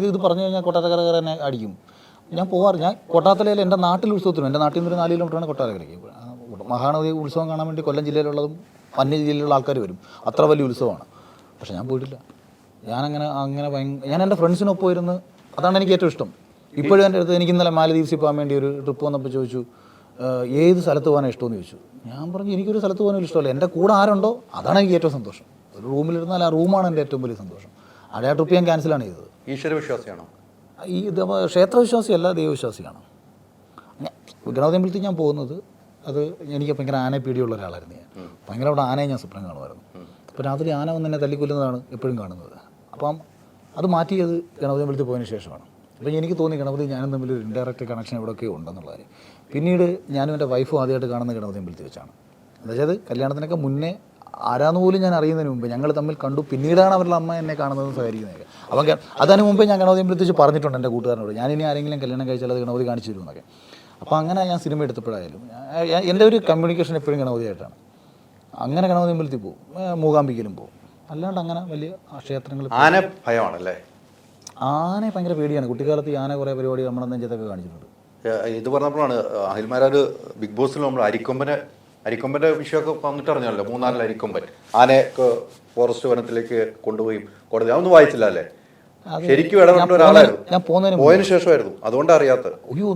ഇത് പറഞ്ഞു കഴിഞ്ഞാൽ കൊട്ടാരക്കര തന്നെ അടിക്കും. ഞാൻ കൊട്ടാത്തലയിൽ എൻ്റെ നാട്ടിൽ ഉത്സവത്തിനും, എൻ്റെ നാട്ടിൽ നിന്ന് 4 കിലോമീറ്ററാണ് കൊട്ടാരക്കരയ്ക്ക്. മഹാനവതി ഉത്സവം കാണാൻ വേണ്ടി കൊല്ലം ജില്ലയിലുള്ളതും അന്യ ജില്ലയിലുള്ള ആൾക്കാർ വരും. അത്ര വലിയ ഉത്സവമാണ്. പക്ഷെ ഞാൻ പോയിട്ടില്ല. ഞാൻ എൻ്റെ ഫ്രണ്ട്സിനൊപ്പം ഇരുന്ന്, അതാണ് എനിക്ക് ഏറ്റവും ഇഷ്ടം. ഇപ്പോഴും എൻ്റെ അടുത്ത് എനിക്ക് ഇന്നലെ മാലദ്വീപ്സിൽ പോകാൻ വേണ്ടി ഒരു ട്രിപ്പ് വന്നപ്പോൾ ചോദിച്ചു ഏത് സ്ഥലത്ത് പോകാനാണ് ഇഷ്ടമെന്ന് ചോദിച്ചു. ഞാൻ പറഞ്ഞു എനിക്കൊരു സ്ഥലത്ത് പോകാനും ഇഷ്ടമല്ല, എൻ്റെ കൂടെ ആരുണ്ടോ അതാണ് എനിക്ക് ഏറ്റവും സന്തോഷം. ഒരു റൂമിലിരുന്നാൽ ആ റൂമാണ് എൻ്റെ ഏറ്റവും വലിയ സന്തോഷം. ആ ട്രിപ്പ് ഞാൻ ക്യാൻസലാണ് ചെയ്തത്. ഈശ്വരവിശ്വാസിയാണോ? ക്ഷേത്രവിശ്വാസിയല്ല, ദൈവവിശ്വാസിയാണ്. ഗണപതി അമ്പലത്തിൽ ഞാൻ പോകുന്നത് അത് എനിക്ക് ഭയങ്കര ആനയെ പേടിയുള്ള ഒരാളായിരുന്നു. ഞാൻ ഭയങ്കര അവിടെ ആനയെ ഞാൻ സ്വപ്നം കാണുമായിരുന്നു. അപ്പോൾ രാത്രി ആന വന്ന് എന്നെ തല്ലിക്കൊല്ലുന്നതാണ് എപ്പോഴും കാണുന്നത്. അപ്പം അത് മാറ്റിയത് ഗണപതി അമ്പലത്തിൽ പോയതിന് ശേഷമാണ്. അപ്പോൾ എനിക്ക് തോന്നി ഗണപതി ഞാനും തമ്മിലൊരു ഇൻഡയറക്റ്റ് കണക്ഷൻ എവിടെയൊക്കെ ഉണ്ടെന്നുള്ള കാര്യം. പിന്നീട് ഞാനും എൻ്റെ വൈഫും ആദ്യമായിട്ട് കാണുന്ന ഗണപതി അമ്പലത്തിൽ വെച്ചാണ്. അതായത് കല്യാണത്തിനൊക്കെ മുന്നേ ആരാന്ന് പോലും ഞാൻ അറിയുന്നതിന് മുമ്പ് ഞങ്ങൾ തമ്മിൽ കണ്ടു. പിന്നീടാണ് അവരുടെ അമ്മ എന്നെ കാണുന്നതും സഹകരിക്കുന്നതൊക്കെ. അപ്പം അതിന് മുമ്പേ ഞാൻ ഗണപതി അമ്പലത്തിൽ വെച്ച് പറഞ്ഞിട്ടുണ്ട് എൻ്റെ കൂട്ടുകാരനോട്, ഞാനിനി ആരെങ്കിലും കല്യാണം കഴിച്ചാൽ അത് ഗണപതി കാണിച്ചു തരുമെന്നൊക്കെ. അപ്പോൾ അങ്ങനെ ഞാൻ സിനിമ എടുത്തപ്പോഴായാലും എൻ്റെ ഒരു കമ്മ്യൂണിക്കേഷൻ എപ്പോഴും ഗണപതിയായിട്ടാണ്. അങ്ങനെ ഗണപതി അമ്പലത്തിൽ പോകും, മൂകാംബികയിലും പോകും. അല്ലാണ്ട് അങ്ങനെ വലിയ ക്ഷേത്രങ്ങൾ. ആന ഭയമാണല്ലേ? ആന ഭയങ്കര പേടിയാണ്. കുട്ടിക്കാലത്ത് ഈ ആന കുറേ പരിപാടി നമ്മുടെ നെഞ്ചത്തൊക്കെ കാണിച്ചിട്ടുണ്ട്. ഇത് പറഞ്ഞപ്പോഴാണ് അഖിൽമാരാര് ബിഗ് ബോസിൽ നമ്മൾ അരിക്കൊമ്പൻ്റെ വിഷയമൊക്കെ വന്നിട്ട് അറിഞ്ഞല്ലോ. മൂന്നാറിൽ അരിക്കൊമ്പൻ ആനയെ ഫോറസ്റ്റ് വനത്തിലേക്ക് കൊണ്ടുപോയി കോടതി, അതൊന്നും വായിച്ചില്ല അല്ലേ? അത് ശരിക്കും ഇടപെട്ട ഒരാളായിരുന്നു. ഞാൻ പോകുന്നതിന് പോയതിനു ശേഷമായിരുന്നു, അതുകൊണ്ടാണ് അറിയാത്തത്. അയ്യോ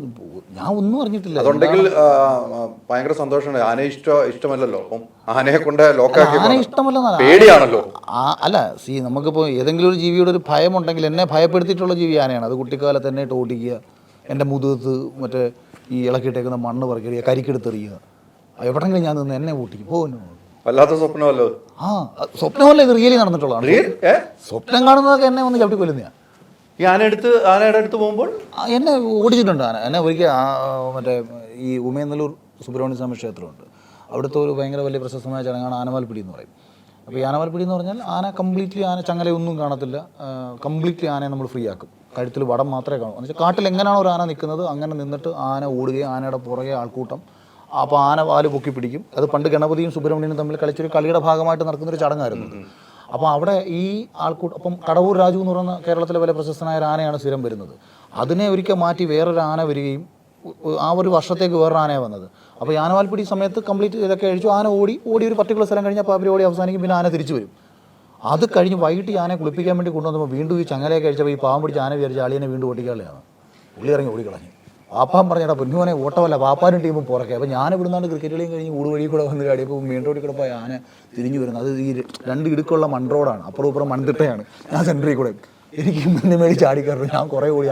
ഞാൻ ഒന്നും അറിഞ്ഞിട്ടില്ല. അതുണ്ടെങ്കിൽ ഭയങ്കര സന്തോഷമുണ്ട്. ആനയെ ഇഷ്ടമല്ലല്ലോ, അപ്പം ആനയെ കൊണ്ട് ആന ലോക്കാക്കി ഇഷ്ടമല്ലെന്നാണ്. പേടിയാണല്ലോ. അല്ല നമുക്കിപ്പോൾ ഏതെങ്കിലും ഒരു ജീവിയുടെ ഒരു ഭയമുണ്ടെങ്കിൽ എന്നെ ഭയപ്പെടുത്തിയിട്ടുള്ള ജീവി ആനയാണ്. അത് കുട്ടിക്കാലത്ത് എന്നെ ഇട്ട് ഓടിക്കുക, എൻ്റെ മുതുകത്ത് മറ്റേ ഈ ഇളക്കിയിട്ടേക്കുന്ന മണ്ണ് പറിക്കുക, കരിക്കെടുത്തെറിയുക, എവിടെങ്കിലും ഞാൻ നിന്ന് എന്നെ ഓട്ടിക്കും പോകുന്നു. വല്ലാത്ത സ്വപ്നമല്ലോ. ആ സ്വപ്നമല്ല, ഇത് റിയലി നടന്നിട്ടുള്ളതാണ്. സ്വപ്നം കാണുന്നതൊക്കെ എന്നെ ഒന്ന് ചവിട്ടി കൊല്ലുന്നതാണ്. ഈ ആനയുടെ അടുത്ത് പോകുമ്പോൾ എന്നെ ഓടിച്ചിട്ടുണ്ട് ആന. എന്നെ ഒരിക്കൽ മറ്റേ ഈ ഉമയനല്ലൂർ സുബ്രഹ്മണ്യ സ്വാമി ക്ഷേത്രമുണ്ട്, അവിടുത്തെ ഒരു ഭയങ്കര വലിയ പ്രശസ്തമായ ചടങ്ങാണ് ആനവാൽപ്പിടി എന്ന് പറയും. അപ്പോൾ ഈ ആനവാൽപ്പിടി എന്ന് പറഞ്ഞാൽ ആന കംപ്ലീറ്റ്ലി ആന ചങ്ങലയൊന്നും കാണത്തില്ല, കംപ്ലീറ്റ്ലി ആനയെ നമ്മൾ ഫ്രീ ആക്കും. കഴുത്തിൽ വടം മാത്രമേ കാണൂ. എന്ന് വെച്ചാൽ കാട്ടിൽ എങ്ങനെയാണോ ഒരു ആന നിൽക്കുന്നത് അങ്ങനെ നിന്നിട്ട് ആന ഓടുകയും ആനയുടെ പുറകെ ആൾക്കൂട്ടം. അപ്പോൾ ആന വാല് പൊക്കി പിടിക്കും. അത് പണ്ട് ഗണപതിയും സുബ്രഹ്മണ്യനും തമ്മിൽ കളിച്ചൊരു കളിയുടെ ഭാഗമായിട്ട് നടക്കുന്നൊരു ചടങ്ങായിരുന്നു. അപ്പോൾ അവിടെ ഈ ആൾക്കൂട്ടം, അപ്പം കടവൂർ രാജു എന്ന് പറയുന്ന കേരളത്തിലെ വലിയ പ്രശസ്തനായ ഒരു ആനയാണ് സ്ഥിരം വരുന്നത്. അതിനെ ഒരിക്കൽ മാറ്റി വേറൊരു ആന വരികയും ആ ഒരു വർഷത്തേക്ക് വേറൊരു ആനയാണ് വന്നത്. അപ്പോൾ ഈ ആനവാൽപ്പിടി സമയത്ത് കംപ്ലീറ്റ് ഇതൊക്കെ കഴിച്ചു. ആന ഓടി ഒരു പർട്ടിക്കുലർ സ്ഥലം കഴിഞ്ഞപ്പോൾ അവർ ഓടി അവസാനിക്കും. പിന്നെ ആന തിരിച്ചു വരും. അത് കഴിഞ്ഞ് വൈകിട്ട് ഈ ആനയെ കുളിപ്പിക്കാൻ വേണ്ടി കൊണ്ടുവന്നപ്പോൾ വീണ്ടും ഈ ചങ്ങലയൊക്കെ കഴിച്ചപ്പോൾ ഈ പാവം പിടിച്ച് ആന വിചാരിച്ച ആളിയെ വീണ്ടും ഓടിക്കാനുള്ളതാണ്. പുള്ളി ഇറങ്ങി ഓടിക്കളഞ്ഞു. പാപ്പാൻ പറഞ്ഞാൽ പൊന്നുമോനെ ഓട്ടമല്ല, പാപ്പാനും ടീമും പുറകെ. അപ്പോൾ ഞാൻ ഇവിടുന്നാണ് ക്രിക്കറ്റ് കളിയും കഴിഞ്ഞ് ഊടുവഴി കൂടെ വന്ന് കാടിയപ്പോൾ മെയിൻ റോഡിൽ കൂടെ പോയി ആന തിരിഞ്ഞു വരുന്നത്. അത് ഈ 2 ഇടുക്കുള്ള മൺ റോഡാണ്, അപ്പുറം ഇപ്പുറം മൺതിട്ടയാണ്. ഞാൻ സെൻറ്ററിൽ കൂടെ എനിക്ക് മുന്നേ മേടി ചാടിക്കയറും. ഞാൻ കുറേ ഓടി.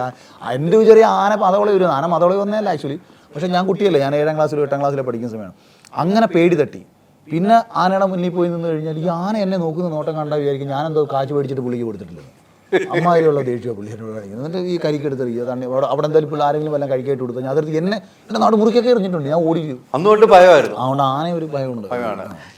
എൻ്റെ ഒരു ചെറിയ ആന മതവളി വരുന്നത്. ആന മതവളി വന്നതല്ല ആക്ച്വലി, പക്ഷേ ഞാൻ കുട്ടിയല്ലേ, ഞാൻ 7ാം ക്ലാസ്സിലും 8ാം ക്ലാസ്സിലും പഠിക്കുന്ന സമയമാണ്. അങ്ങനെ പേടി തട്ടി. പിന്നെ ആനയുടെ മുന്നിൽ പോയി നിന്ന് കഴിഞ്ഞാൽ ഈ ആന എന്നെ നോക്കുന്ന നോട്ടം കണ്ടാൽ വിചാരിക്കും ഞാനെന്തോ കാശ് മേടിച്ചിട്ട് പുള്ളിക്ക് കൊടുത്തിട്ടില്ല. അമ്മാതിരിയുള്ള ദേഷ്യമോ പുള്ളിയോട് കാണിക്കുന്നത്. എന്നിട്ട് ഈ കരിക്കെടുത്തെറിയുക തന്നെ. അവിടെ എന്തായാലും പിള്ളേർ ആരെങ്കിലും വല്ല കഴിക്കായിട്ട് കൊടുത്താൽ ഞാൻ അതിർത്തി എൻ്റെ നാട് മുറിക്കൊക്കെ എറിഞ്ഞിട്ടുണ്ട്. ഞാൻ ഓടി. അന്നുകൊണ്ട് ഭയമായിരുന്നു. അതുകൊണ്ട് ആന ഒരു ഭയമുണ്ട്.